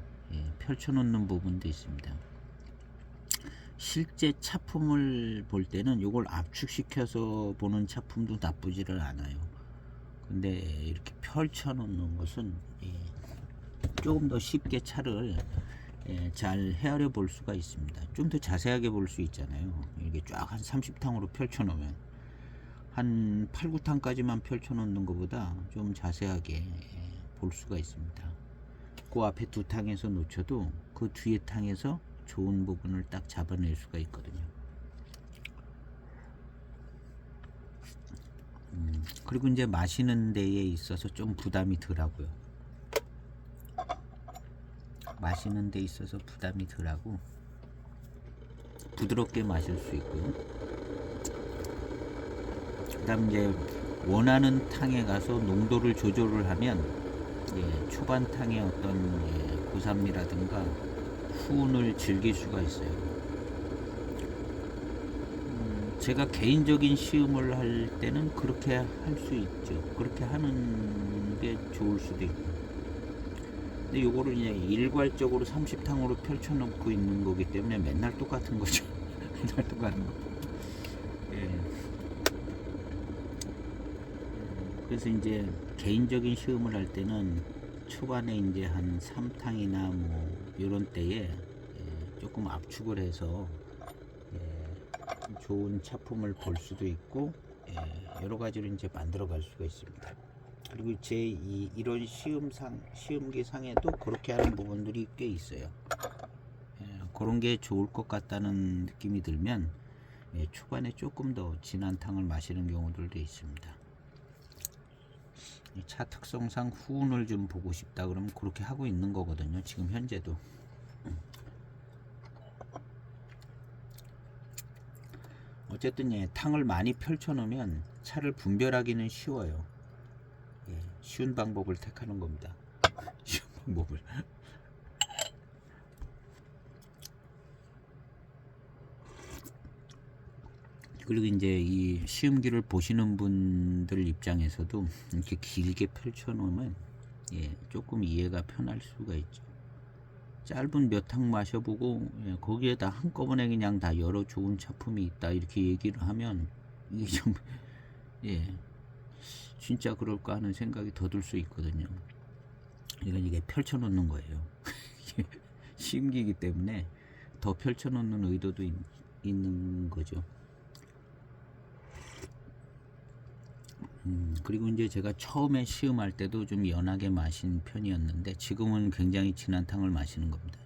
펼쳐 놓는 부분도 있습니다. 실제 차품을 볼 때는 이걸 압축시켜서 보는 차품도 나쁘지를 않아요. 근데 이렇게 펼쳐 놓는 것은 조금 더 쉽게 차를 잘 헤아려 볼 수가 있습니다. 좀 더 자세하게 볼 수 있잖아요. 이렇게 쫙 한 30탕으로 펼쳐 놓으면 한 8, 9탕까지만 펼쳐 놓는 것보다 좀 자세하게 볼 수가 있습니다. 그 앞에 두 탕에서 놓쳐도 그 뒤에 탕에서 좋은 부분을 딱 잡아낼 수가 있거든요. 그리고 이제 마시는 데에 있어서 좀 부담이 덜하고요. 마시는 데 있어서 부담이 덜하고 부드럽게 마실 수 있고요. 그 다음 이제 원하는 탕에 가서 농도를 조절을 하면 초반 탕의 어떤 고산미라든가 후운을 즐길 수가 있어요. 제가 개인적인 시음을 할 때는 그렇게 할 수 있죠. 그렇게 하는 게 좋을 수도 있고. 근데 요거를 이제 일괄적으로 30탕으로 펼쳐놓고 있는 거기 때문에 맨날 똑같은 거죠. 맨날 똑같은 거. 그래서 이제 개인적인 시음을 할 때는 초반에 이제 한 3탕이나 뭐 이런 때에 조금 압축을 해서 좋은 차품을 볼 수도 있고 여러 가지로 이제 만들어 갈 수가 있습니다. 그리고 제 이런 시음기 상에도 그렇게 하는 부분들이 꽤 있어요. 그런 게 좋을 것 같다는 느낌이 들면 초반에 조금 더 진한 탕을 마시는 경우들도 있습니다. 차 특성상 후운을 좀 보고 싶다 그러면 그렇게 하고 있는 거거든요. 지금 현재도. 어쨌든 탕을 많이 펼쳐 놓으면 차를 분별하기는 쉬워요. 쉬운 방법을 택하는 겁니다. 쉬운 방법을. 그리고 이제 이 시음기를 보시는 분들 입장에서도 이렇게 길게 펼쳐 놓으면 조금 이해가 편할 수가 있죠. 짧은 몇 탕 마셔보고 거기에다 한꺼번에 그냥 다 여러 좋은 차품이 있다 이렇게 얘기를 하면 이게 좀 진짜 그럴까 하는 생각이 더 들 수 있거든요. 이건 이게 펼쳐 놓는 거예요. 시음기이기 때문에 더 펼쳐 놓는 의도도 있는 거죠. 그리고 이제 제가 처음에 시음할 때도 좀 연하게 마신 편이었는데 지금은 굉장히 진한 탕을 마시는 겁니다.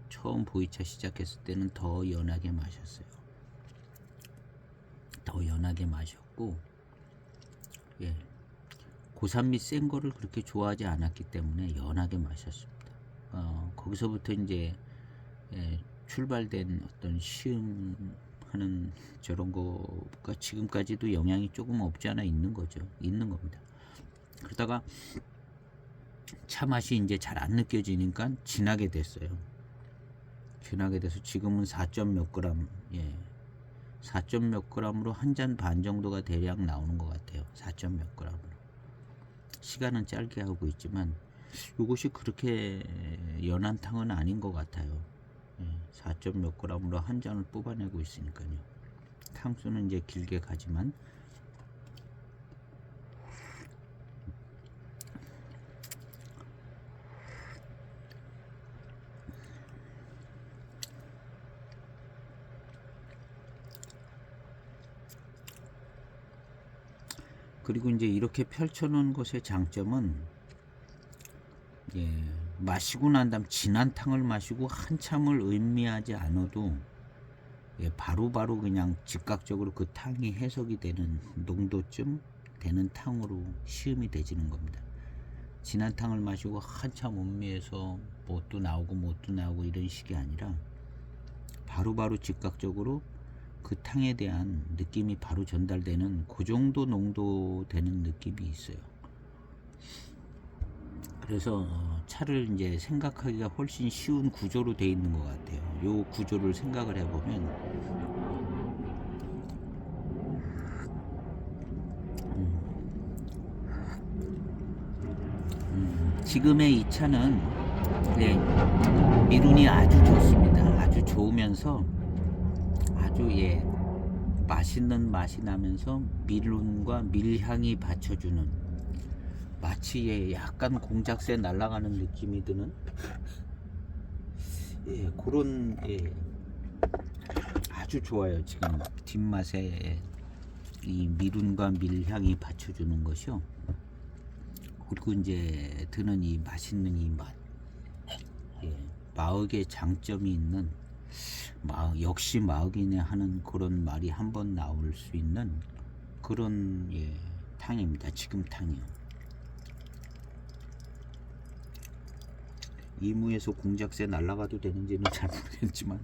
처음 보이차 시작했을 때는 더 연하게 마셨어요. 더 연하게 마셨고 고산미 센 거를 그렇게 좋아하지 않았기 때문에 연하게 마셨습니다. 거기서부터 이제 출발된 어떤 시음하는 저런 거가 지금까지도 영향이 조금 없지 않아 있는 거죠. 있는 겁니다. 그러다가 차 맛이 이제 잘 안 느껴지니까 진하게 됐어요. 진하게 돼서 지금은 4점 몇 그램, 4점 몇 그램으로 한 잔 반 정도가 대략 나오는 것 같아요. 4점 몇 그램으로. 시간은 짧게 하고 있지만 이것이 그렇게 연한 탕은 아닌 것 같아요. 4점 몇 그램으로 한 잔을 뽑아내고 있으니까요. 탕수는 이제 길게 가지만 그리고 이제 이렇게 펼쳐놓은 것의 장점은 마시고 난 다음 진한 탕을 마시고 한참을 의미하지 않아도 바로바로 그냥 즉각적으로 그 탕이 해석이 되는 농도쯤 되는 탕으로 시음이 되지는 겁니다. 진한 탕을 마시고 한참 음미해서 뭣도 나오고 뭣도 나오고 이런 식이 아니라 바로바로 즉각적으로 그 탕에 대한 느낌이 바로 전달되는 그 정도 농도 되는 느낌이 있어요. 그래서 차를 이제 생각하기가 훨씬 쉬운 구조로 되어 있는 것 같아요. 요 구조를 생각을 해보면 지금의 이 차는 네, 미룬이 아주 좋습니다. 아주 좋으면서 아주 맛있는 맛이 나면서 미룬과 밀향이 받쳐주는 마치 약간 공작새 날아가는 느낌이 드는 그런 아주 좋아요. 지금 뒷맛에 이 미룬과 밀향이 받쳐주는 것이요. 그리고 이제 드는 이 맛있는 이 맛, 마흑의 장점이 있는 역시 마흑이네 하는 그런 말이 한번 나올 수 있는 그런 탕입니다. 지금 탕이요. 이무에서 공작새 날아가도 되는지는 잘 모르겠지만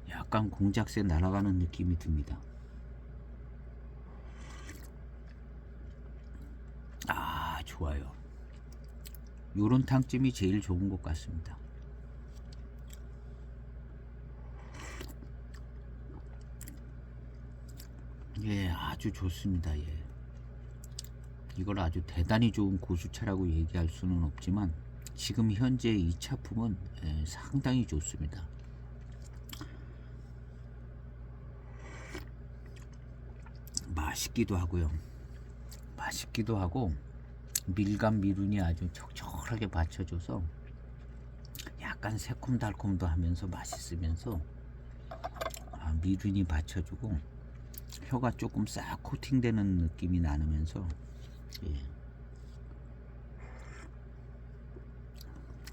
약간 공작새 날아가는 느낌이 듭니다. 좋아요. 요런 탕집이 제일 좋은 것 같습니다. 아주 좋습니다. 이걸 아주 대단히 좋은 고수차라고 얘기할 수는 없지만 지금 현재 이 차품은 상당히 좋습니다. 맛있기도 하고요. 맛있기도 하고 밀감 미룬이 아주 적절하게 받쳐줘서 약간 새콤달콤도 하면서 맛있으면서 미룬이 받쳐주고 혀가 조금 싹 코팅되는 느낌이 나면서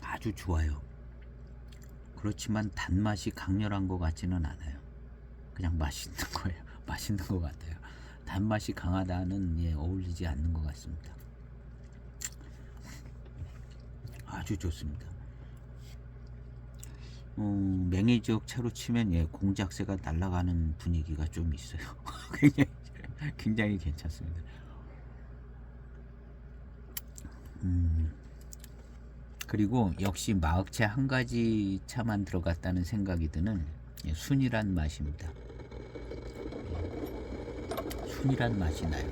아주 좋아요. 그렇지만 단맛이 강렬한 것 같지는 않아요. 그냥 맛있는 거예요. 맛있는 것 같아요. 단맛이 강하다는 어울리지 않는 것 같습니다. 아주 좋습니다. 맹해 지역 차로 치면 공작새가 날아가는 분위기가 좀 있어요. 굉장히 괜찮습니다. 그리고 역시 마흑채 한 가지 차만 들어갔다는 생각이 드는 순이란 맛입니다. 순이란 맛이 나요.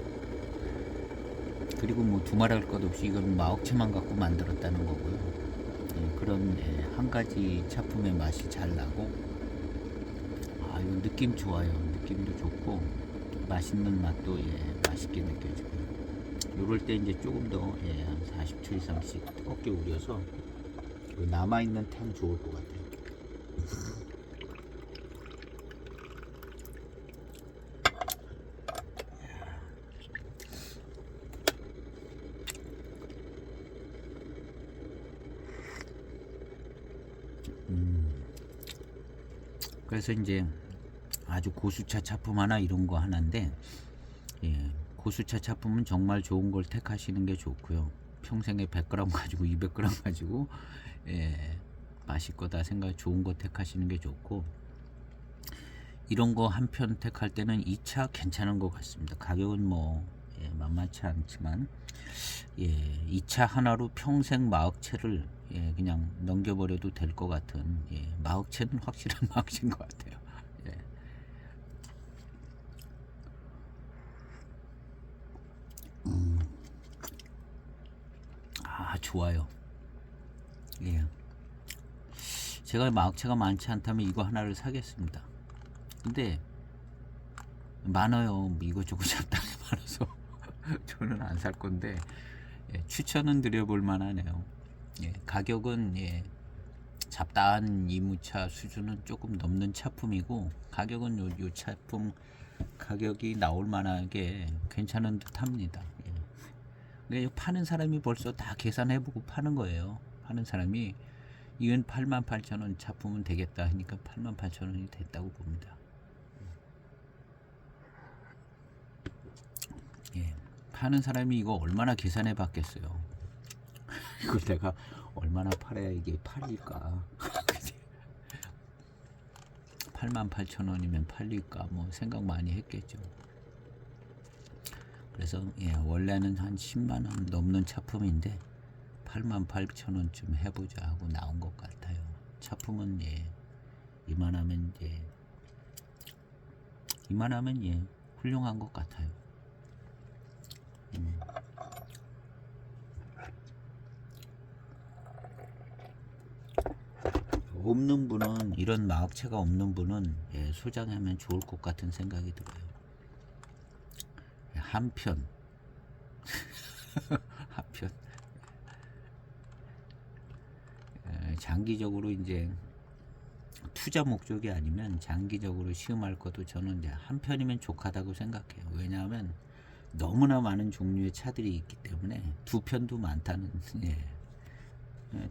그리고 뭐 두말할 것 없이 이건 마흑채만 갖고 만들었다는 거고요. 그런 한 가지 차품의 맛이 잘 나고 이 느낌 좋아요. 느낌도 좋고 맛있는 맛도 맛있게 느껴지고요. 요럴 때 이제 조금 더 한 40초 이상씩 뜨겁게 우려서 남아있는 탕 좋을 것 같아요. 그래서 이제 아주 고수차 차품 하나 이런 거 하나인데 고수차 차품은 정말 좋은 걸 택하시는 게 좋고요. 평생에 100g 가지고 200g 가지고 마실 거다 생각 좋은 거 택하시는 게 좋고 이런 거 한 편 택할 때는 이 차 괜찮은 것 같습니다. 가격은 뭐 만만치 않지만 이 차 하나로 평생 마흑채를 그냥 넘겨버려도 될 것 같은 마흑채는 확실한 마흑채인 것 같아요. 좋아요. 제가 마흑채가 많지 않다면 이거 하나를 사겠습니다. 근데 많아요. 이거저거 잡다하게 많아서 저는 안 살 건데 추천은 드려볼 만하네요. 가격은 잡다한 이무차 수준은 조금 넘는 차품이고 가격은 요 차품 가격이 나올 만하게 괜찮은 듯 합니다. 파는 사람이 벌써 다 계산해보고 파는 거예요. 파는 사람이 이건 88,000원 차품은 되겠다 하니까 88,000원이 됐다고 봅니다. 파는 사람이 이거 얼마나 계산해 봤겠어요. 이걸 내가 얼마나 팔아야 이게 팔릴까. 88,000원이면 팔릴까 뭐 생각 많이 했겠죠. 그래서 예, 원래는 한 10만원 넘는 차품인데 88,000원쯤 해보자 하고 나온 것 같아요. 차품은 예, 이만하면 예 훌륭한 것 같아요. 없는 분은, 이런 마법체가 없는 분은 예, 소장하면 좋을 것 같은 생각이 들어요. 한편 한편 장기적으로 이제 투자 목적이 아니면 장기적으로 시음할 것도 저는 이제 한 편이면 족하다고 생각해요. 왜냐하면 너무나 많은 종류의 차들이 있기 때문에 두 편도 많다는 예.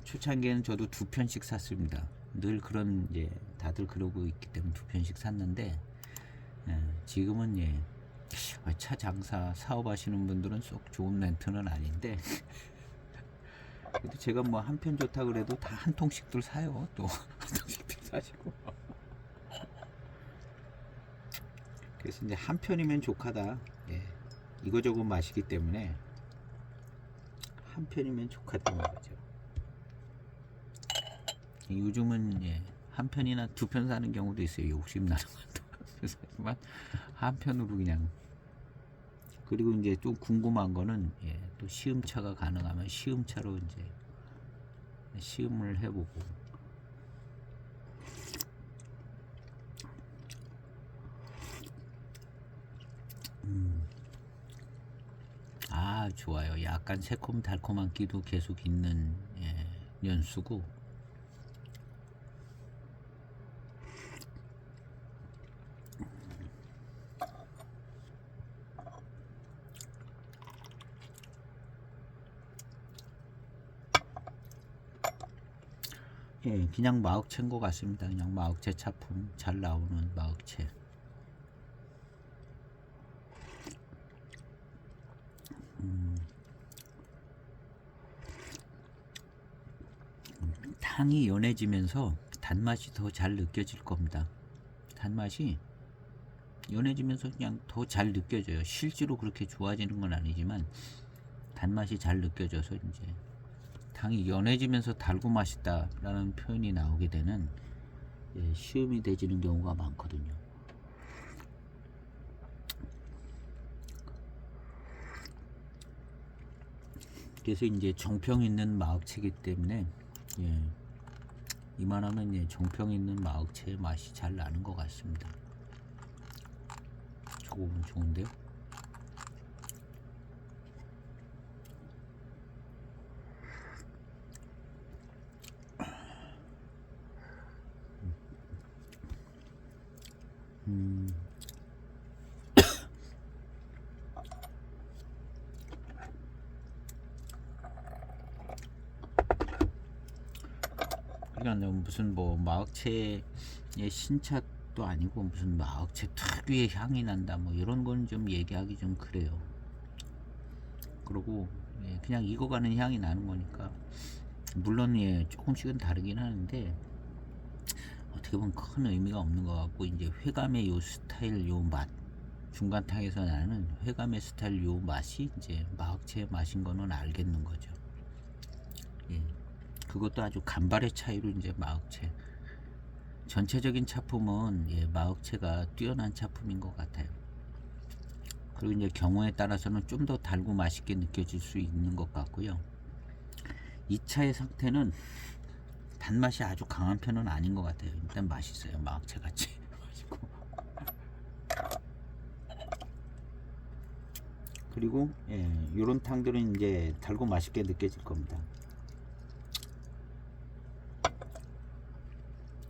초창기에는 저도 두 편씩 샀습니다. 늘 그런 이제 다들 그러고 있기 때문에 두 편씩 샀는데 지금은 예. 차 장사 사업하시는 분들은 쏙 좋은 렌트는 아닌데 그래도 제가 뭐 한 편 좋다 그래도 다 한 통씩들 사요. 또 한 통씩들 사시고 그래서 이제 한 편이면 족하다. 예. 이거저거 마시기 때문에 한 편이면 족하다는 거죠. 요즘은 예, 한 편이나 두 편 사는 경우도 있어요. 욕심 나는 것도 하지만 한 편으로 그냥. 그리고 이제 좀 궁금한 거는 예, 또 시음차가 가능하면 시음차로 이제 시음을 해보고. 아 좋아요. 약간 새콤달콤한 기도 계속 있는 예, 연수고. 예, 그냥 마흑채인 것 같습니다. 그냥 마흑채 차품 잘 나오는 마흑채. 향이 연해지면서 단맛이 더 잘 느껴질 겁니다. 단맛이 연해지면서 그냥 더 잘 느껴져요. 실제로 그렇게 좋아지는 건 아니지만 단맛이 잘 느껴져서 이제 당이 연해지면서 달고 맛있다라는 표현이 나오게 되는 예, 시음이 되지는 경우가 많거든요. 그래서 이제 정평 있는 마흑채이기 때문에 예, 이만하면 예, 정평 있는 마흑채의 맛이 잘 나는 것 같습니다. 조금 좋은데요? 그러니까 무슨 뭐 마흑채의 신차도 아니고 무슨 마흑채 특유의 향이 난다 뭐 이런 건 좀 얘기하기 좀 그래요. 그리고 예, 그냥 익어가는 향이 나는 거니까 물론 예, 조금씩은 다르긴 하는데 어떻게 보면 큰 의미가 없는 것 같고, 이제 회감의 요 스타일 요 맛, 중간탕에서 나는 회감의 스타일 요 맛이 이제 마흑채의 맛인 거는 알겠는 거죠. 예. 그것도 아주 간발의 차이로 이제 마흑채 전체적인 차품은 예, 마흑채가 뛰어난 차품인 것 같아요. 그리고 이제 경우에 따라서는 좀 더 달고 맛있게 느껴질 수 있는 것 같고요. 이 차의 상태는 단맛이 아주 강한 편은 아닌 것 같아요. 일단 맛있어요. 마흑채 같이 맛있고. 그리고 예, 요런 탕들은 이제 달고 맛있게 느껴질 겁니다.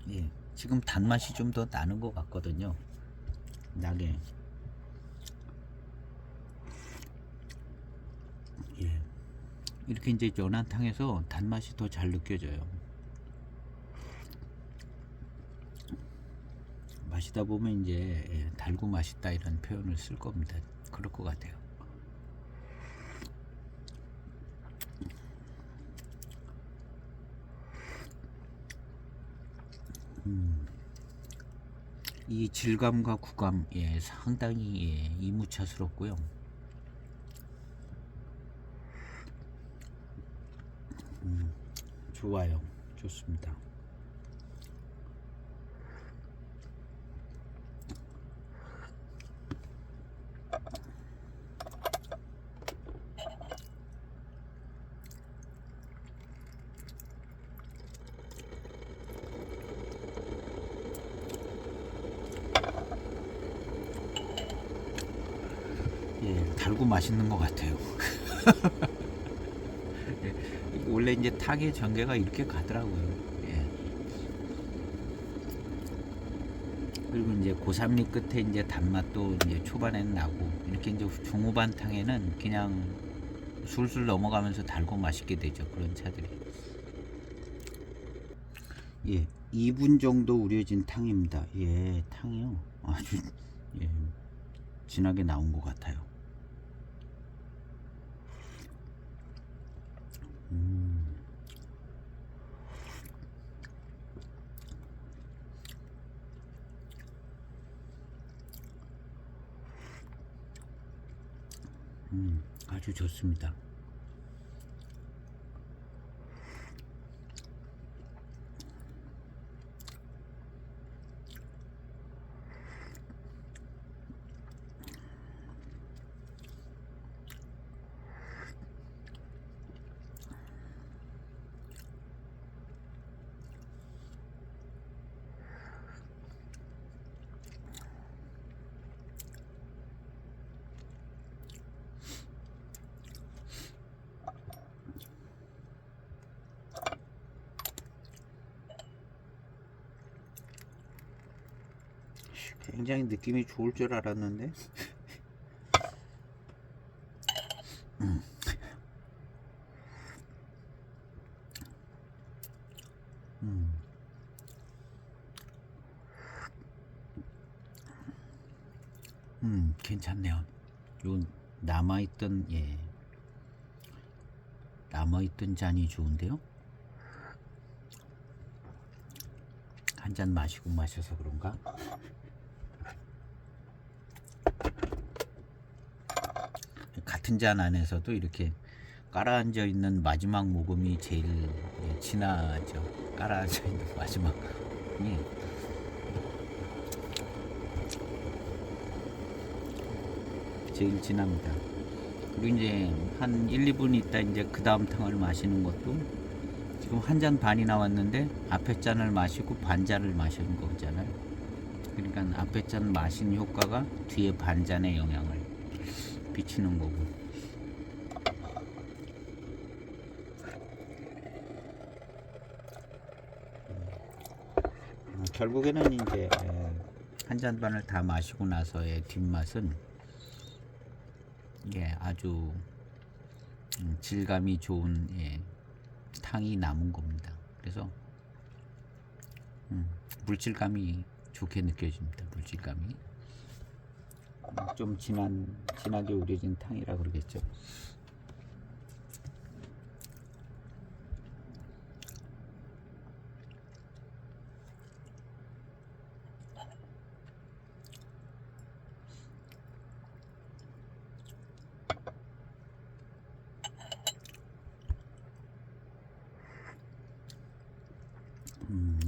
예, 지금 단맛이 좀 더 나는 것 같거든요. 나게. 예, 이렇게 이제 연한 탕에서 단맛이 더 잘 느껴져요. 마시다 보면 이제 예, 달고 맛있다 이런 표현을 쓸 겁니다. 그럴 것 같아요. 이 질감과 구감, 예, 상당히 예, 이무차스럽고요. 좋아요. 좋습니다. 예, 달고 맛있는 것 같아요. 예, 원래 이제 탕의 전개가 이렇게 가더라고요. 예. 그리고 이제 고산미 끝에 이제 단맛도 이제 초반에는 나고, 이렇게 이제 중후반탕에는 그냥 술술 넘어가면서 달고 맛있게 되죠. 그런 차들이. 예, 2분 정도 우려진 탕입니다. 예, 탕이요. 아주 예, 진하게 나온 것 같아요. 아주 좋습니다. 굉장히 느낌이 좋을 줄 알았는데. 괜찮네요. 요 남아있던 예, 남아있던 잔이 좋은데요. 한 잔 마시고 마셔서 그런가? 같은 잔 안에서도 이렇게 깔아앉아 있는 마지막 모금이 제일 예, 진하죠. 깔아앉아 있는 마지막이 제일 진합니다. 그리고 이제 한 1, 2분 있다 이제 그 다음 탕을 마시는 것도, 지금 한 잔 반이 나왔는데 앞에 잔을 마시고 반 잔을 마시는 거잖아요. 그러니까 앞에 잔 마신 효과가 뒤에 반 잔에 영향을 비치는 거고. 결국에는 이제 한 잔 반을 다 마시고 나서의 뒷맛은 예, 아주 질감이 좋은 예, 탕이 남은 겁니다. 그래서 물질감이 좋게 느껴집니다. 물질감이 좀 진하게 우려진 탕이라 그러겠죠.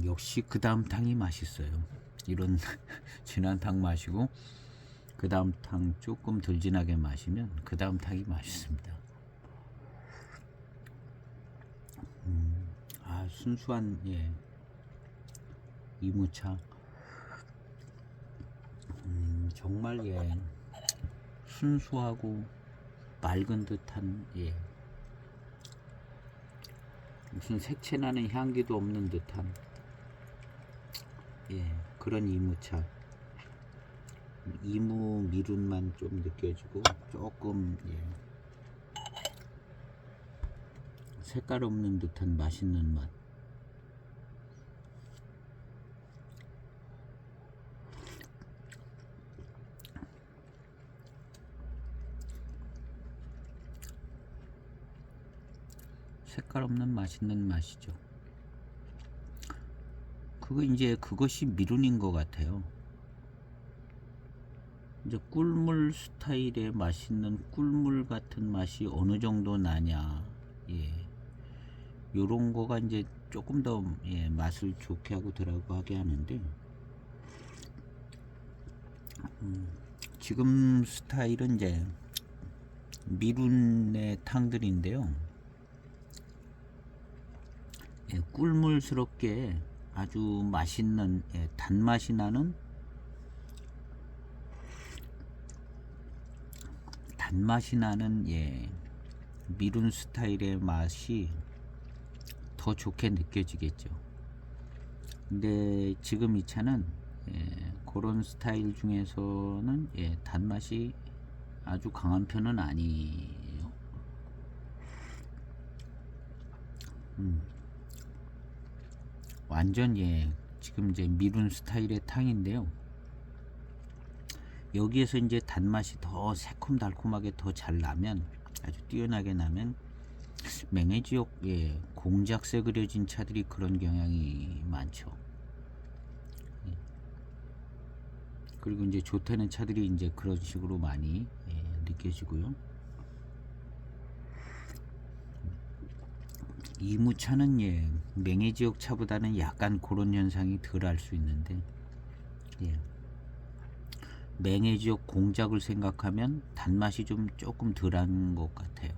역시 그 다음 탕이 맛있어요. 이런 진한 탕 마시고 그 다음 탕 조금 덜 진하게 마시면 그 다음 탕이 맛있습니다. 아, 순수한 예, 이무차. 정말 예, 순수하고 맑은 듯한 예, 무슨 색채나는 향기도 없는 듯한 예, 그런 이무차. 이무 미룬만 좀 느껴지고 조금 예, 색깔 없는 듯한 맛있는 맛. 색깔 없는 맛있는 맛이죠. 그거 이제 그것이 미룬인 것 같아요. 이제 꿀물 스타일의 맛있는 꿀물 같은 맛이 어느 정도 나냐, 예, 요런 거가 이제 조금 더 맛을 좋게 하고 더라고 하게 하는데, 지금 스타일은 이제 미룬의 탕들인데요. 꿀물스럽게 아주 맛있는 단맛이 나는 미룬 스타일의 맛이 더 좋게 느껴지겠죠. 근데 지금 이 차는 그런 스타일 중에서는 단맛이 아주 강한 편은 아니에요. 완전 지금 이제 미룬 스타일의 탕인데요. 여기에서 이제 단맛이 더 새콤달콤하게 더 잘 나면, 아주 뛰어나게 나면, 맹해지역 공작새 그려진 차들이 그런 경향이 많죠. 그리고 이제 좋다는 차들이 이제 그런 식으로 많이 느껴지고요. 이무차는 맹해지역 차보다는 약간 그런 현상이 덜 할 수 있는데, 맹해지역 공작을 생각하면 단맛이 좀 조금 덜한 것 같아요.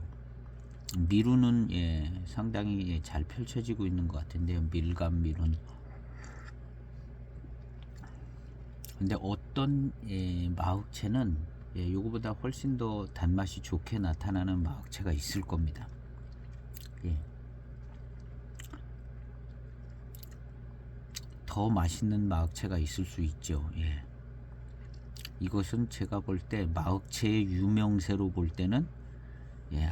미루는 상당히 잘 펼쳐지고 있는 것 같은데요. 밀감 미룬. 근데 어떤 마흑채는 요거보다 훨씬 더 단맛이 좋게 나타나는 마흑채가 있을 겁니다. 더 맛있는 마흑채가 있을 수 있죠. 이것은 제가 볼 때 마흑채의 유명세로 볼 때는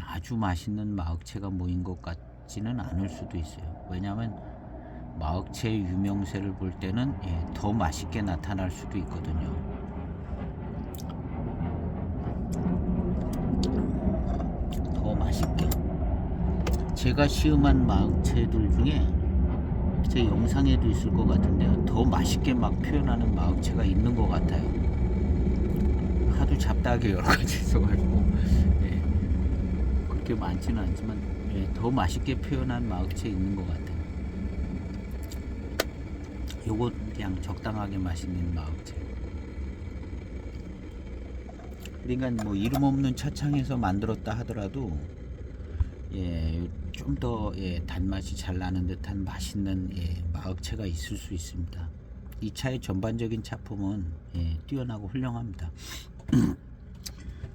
아주 맛있는 마흑채가 모인 것 같지는 않을 수도 있어요. 왜냐하면 마흑채의 유명세를 볼 때는 더 맛있게 나타날 수도 있거든요. 더 맛있게. 제가 시음한 마흑채들 중에 제 영상에도 있을 것 같은데요, 더 맛있게 막 표현하는 마흑채가 있는 것 같아요. 하도 잡다하게 여러 가지 있어가지고 그렇게 많지는 않지만 더 맛있게 표현한 마흑채 있는 것 같아요. 요거 그냥 적당하게 맛있는 마흑채. 그러니까 뭐 이름 없는 차창에서 만들었다 하더라도 좀 더 단맛이 잘 나는 듯한 맛있는 마흑채가 있을 수 있습니다. 이 차의 전반적인 차품은 뛰어나고 훌륭합니다.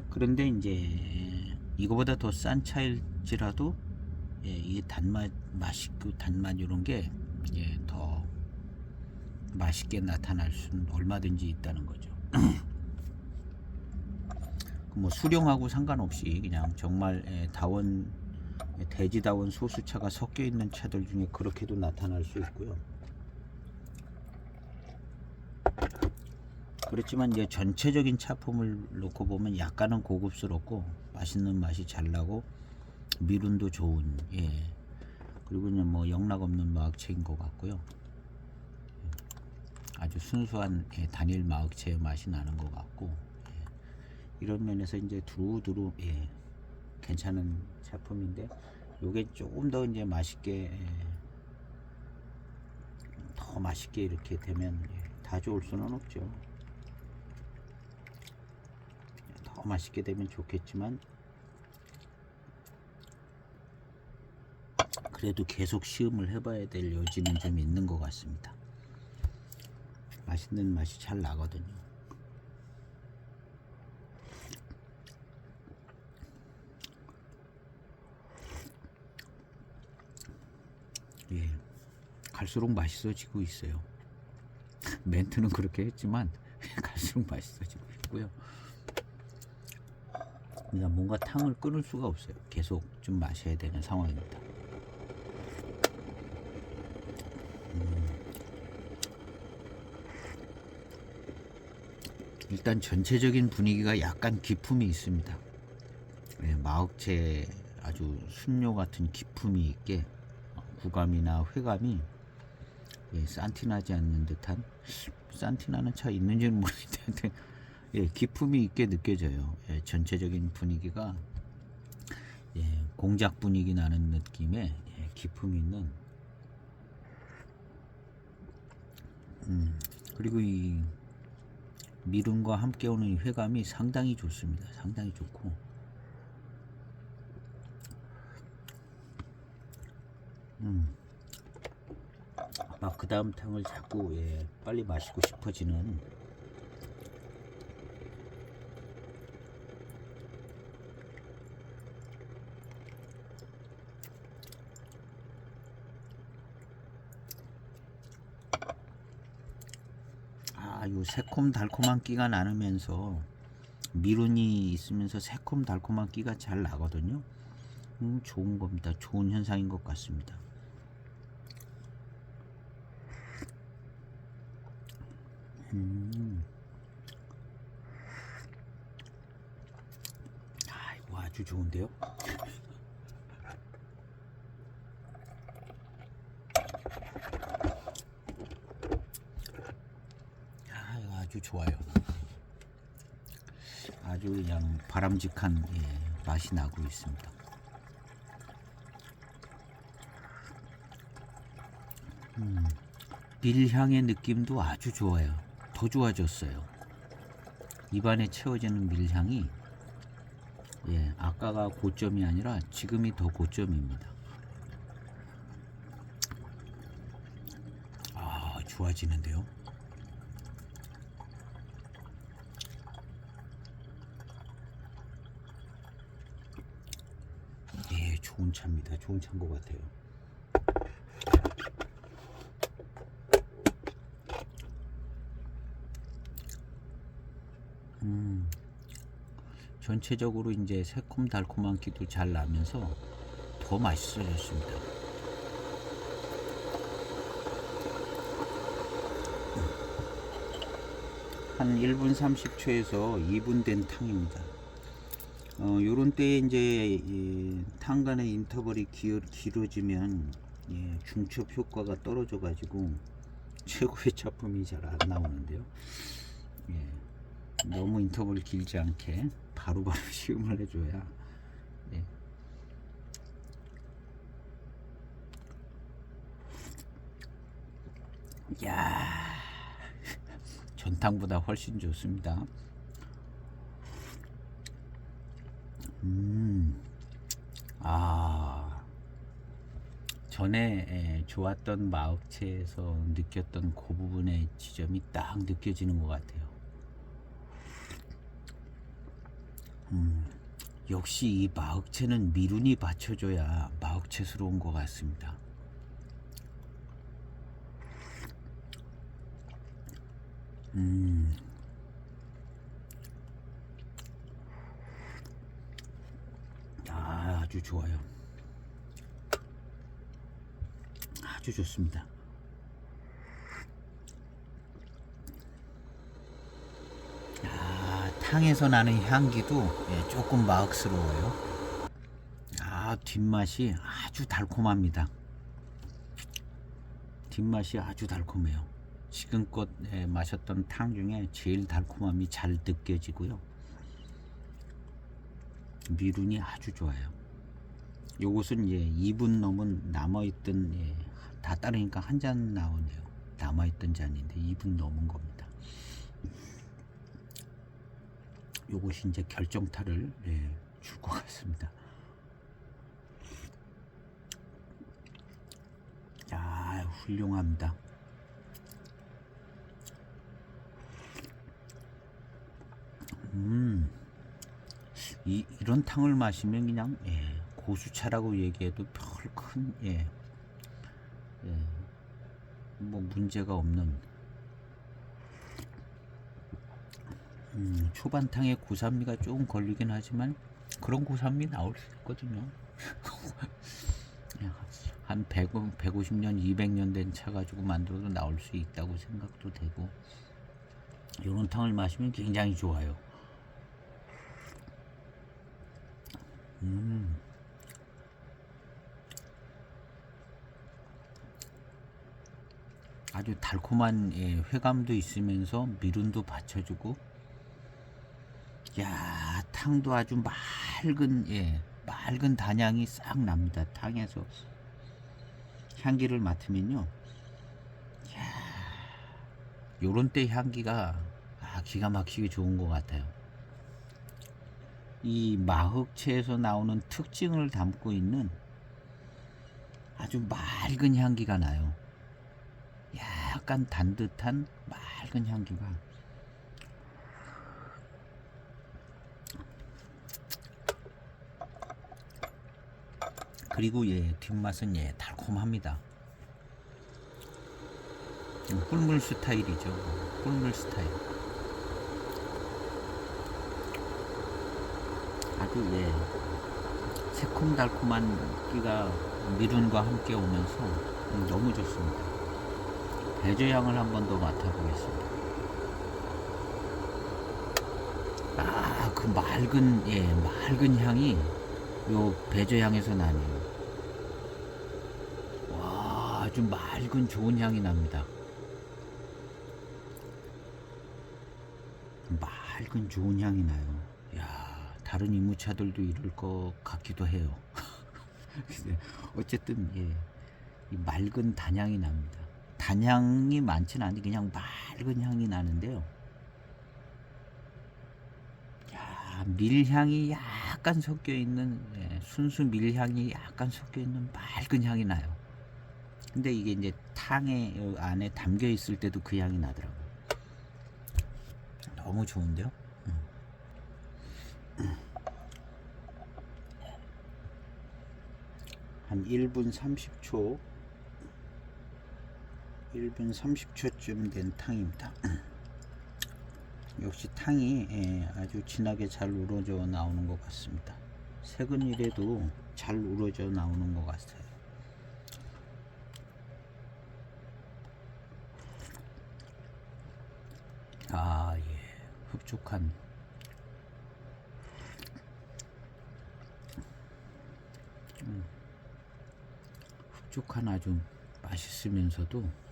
그런데 이제 이거보다 더 싼 차일지라도 이 단맛, 맛있고 단맛 이런 게 더 맛있게 나타날 수는 얼마든지 있다는 거죠. 뭐 수령하고 상관없이 그냥 정말 대지다운 소수차가 섞여 있는 차들 중에 그렇게도 나타날 수 있고요. 그렇지만 이제 전체적인 차품을 놓고 보면 약간은 고급스럽고 맛있는 맛이 잘 나고 미룬도 좋은, 그리고 그냥 뭐 영락 없는 마흑채인 것 같고요. 아주 순수한 단일 마흑채의 맛이 나는 것 같고, 이런 면에서 이제 두루두루 괜찮은 차품인데, 요게 조금 더 이제 맛있게 더 맛있게 이렇게 되면 다 좋을 수는 없죠. 더 맛있게 되면 좋겠지만 그래도 계속 시음을 해봐야 될 여지는 좀 있는 것 같습니다. 맛있는 맛이 잘 나거든요. 갈수록 맛있어지고 있어요. 멘트는 그렇게 했지만 갈수록 맛있어지고 있고요. 그냥 뭔가 탕을 끊을 수가 없어요. 계속 좀 마셔야 되는 상황입니다. 일단 전체적인 분위기가 약간 기품이 있습니다. 마흑채 아주 순료 같은 기품이 있게 구감이나 회감이 산티나지 않는 듯한, 산티나는 차 있는지는 모르겠는데 예, 기품이 있게 느껴져요. 예, 전체적인 분위기가 공작 분위기 나는 느낌의 기품 있는 그리고 이 미름과 함께 오는 이 회감이 상당히 좋습니다. 상당히 좋고 막 그 다음 탕을 자꾸 빨리 마시고 싶어지는 요 새콤달콤한 끼가 나면서 미룬이 있으면서 새콤달콤한 끼가 잘 나거든요. 좋은 겁니다. 좋은 현상인 것 같습니다. 이거 아주 좋은데요. 이거 아주 좋아요. 아주 그냥 바람직한 맛이 나고 있습니다. 밀향의 느낌도 아주 좋아요. 더 좋아졌어요. 입안에 채워지는 밀향이 아까가 고점이 아니라 지금이 더 고점입니다. 좋아지는데요. 좋은 차입니다. 좋은 차인 것 같아요. 전체적으로 이제 새콤달콤한 기도 잘 나면서 더 맛있어졌습니다. 한 1분 30초에서 2분 된 탕입니다. 요런 때에 이제 탕 간의 인터벌이 길어지면 중첩 효과가 떨어져 가지고 최고의 작품이 잘 안 나오는데요. 너무 인터벌이 길지 않게 바로바로 시음을 해줘야 야 전탕보다 훨씬 좋습니다. 전에 좋았던 마흑채에서 느꼈던 그 부분의 지점이 딱 느껴지는 것 같아요. 역시 이 마흑채는 미룬이 받쳐줘야 마흑채스러운 것 같습니다. 아주 좋아요. 아주 좋습니다. 탕에서 나는 향기도 조금 마흑스러워요. 뒷맛이 아주 달콤합니다. 뒷맛이 아주 달콤해요. 지금껏 마셨던 탕 중에 제일 달콤함이 잘 느껴지고요. 미룬이 아주 좋아요. 요것은 2분 넘은 남아있던 다 따르니까 한 잔 나오네요. 남아있던 잔인데 2분 넘은 겁니다. 요것이 이제 결정타를 줄 것 같습니다. 훌륭합니다. 이런 탕을 마시면 그냥 고수차라고 얘기해도 별 큰 뭐 문제가 없는 초반탕의 고산미가 조금 걸리긴 하지만 그런 고산미 나올 수 있거든요. 한 150년, 200년 된 차 가지고 만들어도 나올 수 있다고 생각도 되고 이런 탕을 마시면 굉장히 좋아요. 아주 달콤한 회감도 있으면서 미룬도 받쳐주고 야, 탕도 아주 맑은, 맑은 단향이 싹 납니다. 탕에서 향기를 맡으면요. 요런 때 향기가 기가 막히게 좋은 것 같아요. 이 마흑채에서 나오는 특징을 담고 있는 아주 맑은 향기가 나요. 약간 단듯한 맑은 향기가. 그리고 뒷맛은 달콤합니다. 꿀물 스타일이죠. 꿀물 스타일. 아주 새콤달콤한 끼가 미륜과 함께 오면서 너무 좋습니다. 배조향을 한 번 더 맡아보겠습니다. 그 맑은 향이 요 배조향에서 나네요. 와, 아주 맑은 좋은 향이 납니다. 맑은 좋은 향이 나요. 다른 이무차들도 이럴 것 같기도 해요. 어쨌든 이 맑은 단향이 납니다. 단향이 많지는 않은데 그냥 맑은 향이 나는데요. 밀향이 약간 섞여 있는 순수 밀향이 약간 섞여 있는 맑은 향이 나요. 근데 이게 이제 탕에 안에 담겨 있을 때도 그 향이 나더라고요. 너무 좋은데요? 한 1분 30초 1분 30초쯤 된 탕입니다. 역시 탕이 아주 진하게 잘 우러져 나오는 것 같습니다. 세근일에도 잘 우러져 나오는 것 같아요. 흡족한 흡족한 아주 맛있으면서도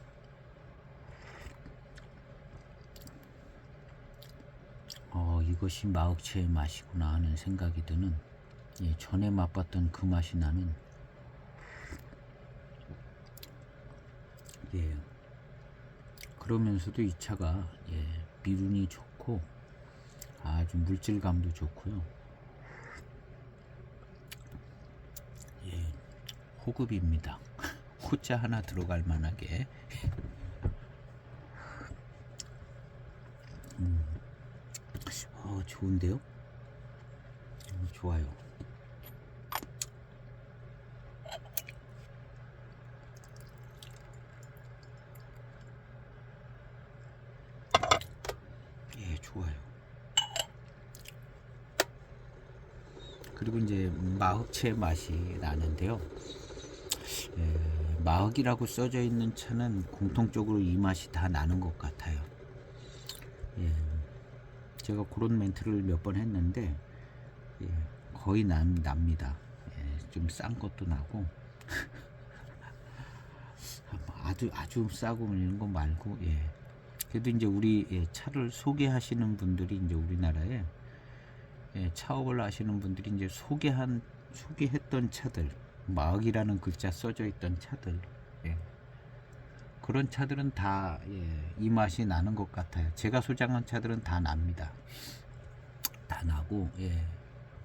이것이 마흑채의 맛이구나 하는 생각이 드는 전에 맛봤던 그 맛이 나는 그러면서도 이 차가 미륜이 좋고 아주 물질감도 좋고요. 호급입니다. 호자 하나 들어갈 만하게. 좋은데요? 좋아요. 좋아요. 그리고 이제 마흑채 맛이 나는데요. 마흑이라고 써져 있는 차는 공통적으로 이 맛이 다 나는 것 같아요. 제가 그런 멘트를 몇 번 했는데 거의 납니다. 좀 싼 것도 나고 아주 싸고 이런 거 말고 그래도 이제 우리 차를 소개하시는 분들이 이제 우리나라에 차업을 하시는 분들이 이제 소개했던 차들, 마흑이라는 글자 써져 있던 차들, 그런 차들은 다 이 맛이 나는 것 같아요. 제가 소장한 차들은 다 납니다. 다 나고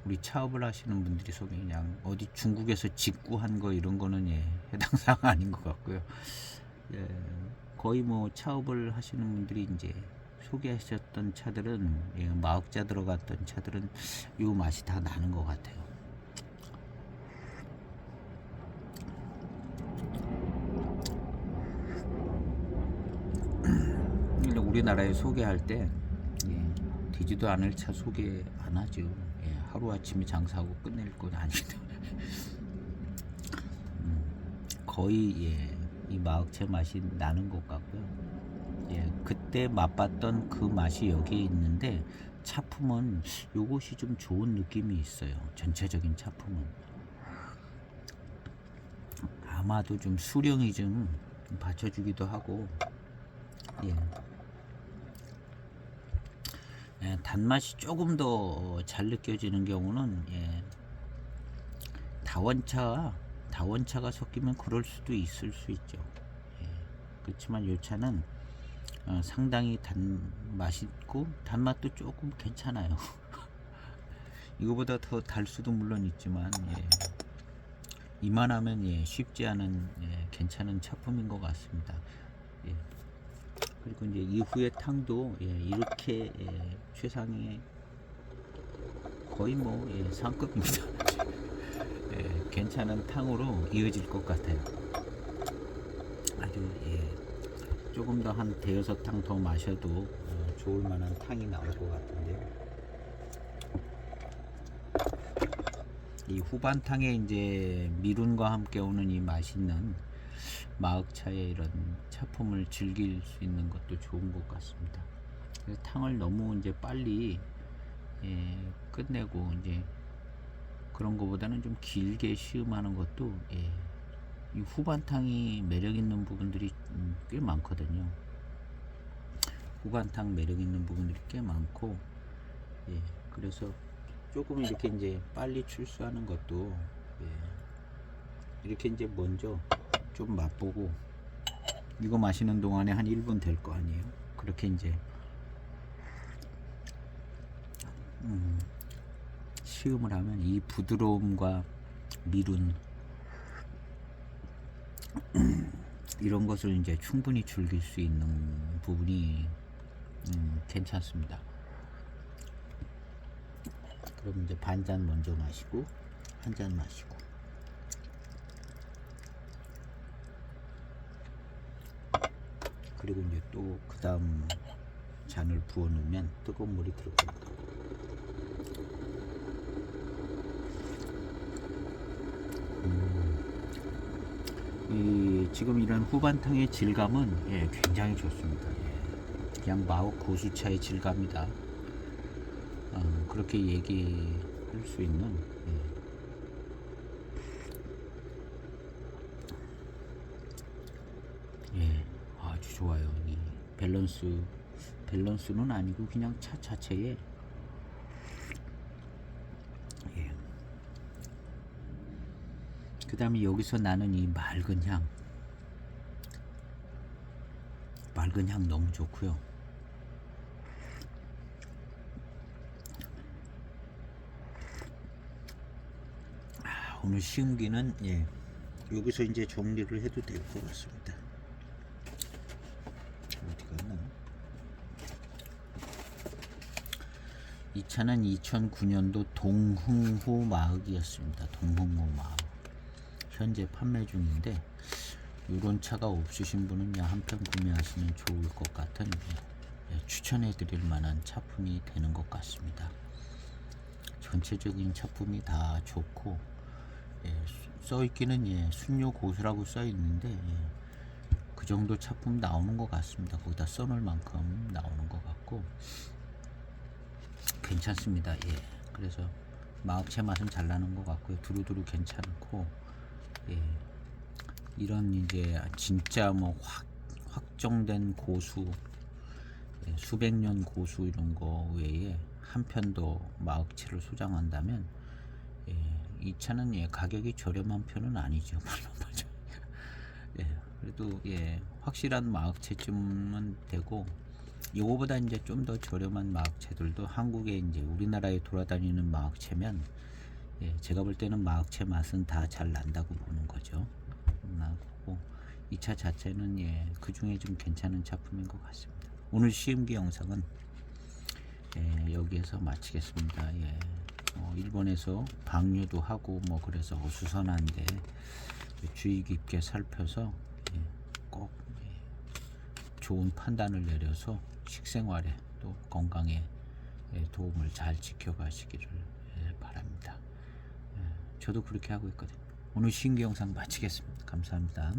우리 차업을 하시는 분들이 소개 그냥 어디 중국에서 직구한 거 이런 거는 해당 사항 아닌 것 같고요. 거의 뭐 차업을 하시는 분들이 이제 소개하셨던 차들은 마흑자 들어갔던 차들은 요 맛이 다 나는 것 같아요. 우리나라에 소개할 때 되지도 않을 차 소개 안 하죠. 하루아침에 장사하고 끝낼 건 아니기 때문에 거의 이 마흑채 맛이 나는 것 같고요. 그때 맛봤던 그 맛이 여기에 있는데 차품은 요것이 좀 좋은 느낌이 있어요. 전체적인 차품은 아마도 좀 수령이 좀 받쳐주기도 하고 단맛이 조금 더 잘 느껴지는 경우는 다원차가 섞이면 그럴 수도 있을 수 있죠. 그렇지만 이 차는 상당히 맛있고 단맛도 조금 괜찮아요. 이거보다 더 달 수도 물론 있지만 이만하면 쉽지 않은 괜찮은 차품인 것 같습니다. 그리고 이제 이후의 탕도 이렇게 최상의 거의 뭐 상급입니다. 괜찮은 탕으로 이어질 것 같아요. 아주 조금 더 한 대여섯 탕 더 마셔도 좋을 만한 탕이 나올 것 같은데요. 이 후반탕에 이제 미룬과 함께 오는 이 맛있는 마흑차의 이런 차품을 즐길 수 있는 것도 좋은 것 같습니다. 탕을 너무 이제 빨리 끝내고 이제 그런 것보다는 좀 길게 시음하는 것도 이 후반탕이 매력 있는 부분들이 꽤 많거든요. 후반탕 매력 있는 부분들이 꽤 많고 그래서 조금 이렇게 이제 빨리 출수하는 것도 이렇게 이제 먼저 좀 맛보고 이거 마시는 동안에 한 1분 될 거 아니에요. 그렇게 이제 시음을 하면 이 부드러움과 미룬 이런 것을 이제 충분히 즐길 수 있는 부분이 괜찮습니다. 그럼 이제 반 잔 먼저 마시고 한 잔 마시고 그리고 이제 또 그 다음 잔을 부어 놓으면 뜨거운 물이 들어갑니다. 지금 이런 후반탕의 질감은 굉장히 좋습니다. 그냥 마옥 고수차의 질감이다. 그렇게 얘기할 수 있는 아주 좋아요. 이 밸런스는 아니고 그냥 차 자체에 그 다음에 여기서 나는 이 맑은 향 너무 좋고요. 오늘 시음기는 여기서 이제 정리를 해도 될 것 같습니다. 어디 갔나? 이 차는 2009년도 동흥호 마흑이었습니다. 동흥호 마흑. 현재 판매 중인데 이런 차가 없으신 분은 그냥 한 편 구매하시면 좋을 것 같은 추천해 드릴 만한 차품이 되는 것 같습니다. 전체적인 차품이 다 좋고 써있기는 순료 고수라고 써있는데 그 정도 차품 나오는 것 같습니다. 거기다 써놓을 만큼 나오는 것 같고 괜찮습니다. 그래서 마흑채 맛은 잘 나는 것 같고요. 두루두루 괜찮고 이런 이제 진짜 뭐 확정된 고수 수백 년 고수 이런 거 외에 한 편 더 마흑채를 소장한다면 이 차는 가격이 저렴한 편은 아니죠. 그래도 확실한 마흑채쯤은 되고 이거보다 이제 좀 더 저렴한 마흑채들도 한국에 이제 우리나라에 돌아다니는 마흑채면 제가 볼 때는 마흑채 맛은 다 잘 난다고 보는 거죠. 나고 이 차 자체는 그 중에 좀 괜찮은 차품인 것 같습니다. 오늘 시음기 영상은 여기에서 마치겠습니다. 일본에서 방류도 하고 뭐 그래서 어수선한데 주의 깊게 살펴서 꼭 좋은 판단을 내려서 식생활에 또 건강에 도움을 잘 지켜가시기를 바랍니다. 저도 그렇게 하고 있거든요. 오늘 신규 영상 마치겠습니다. 감사합니다.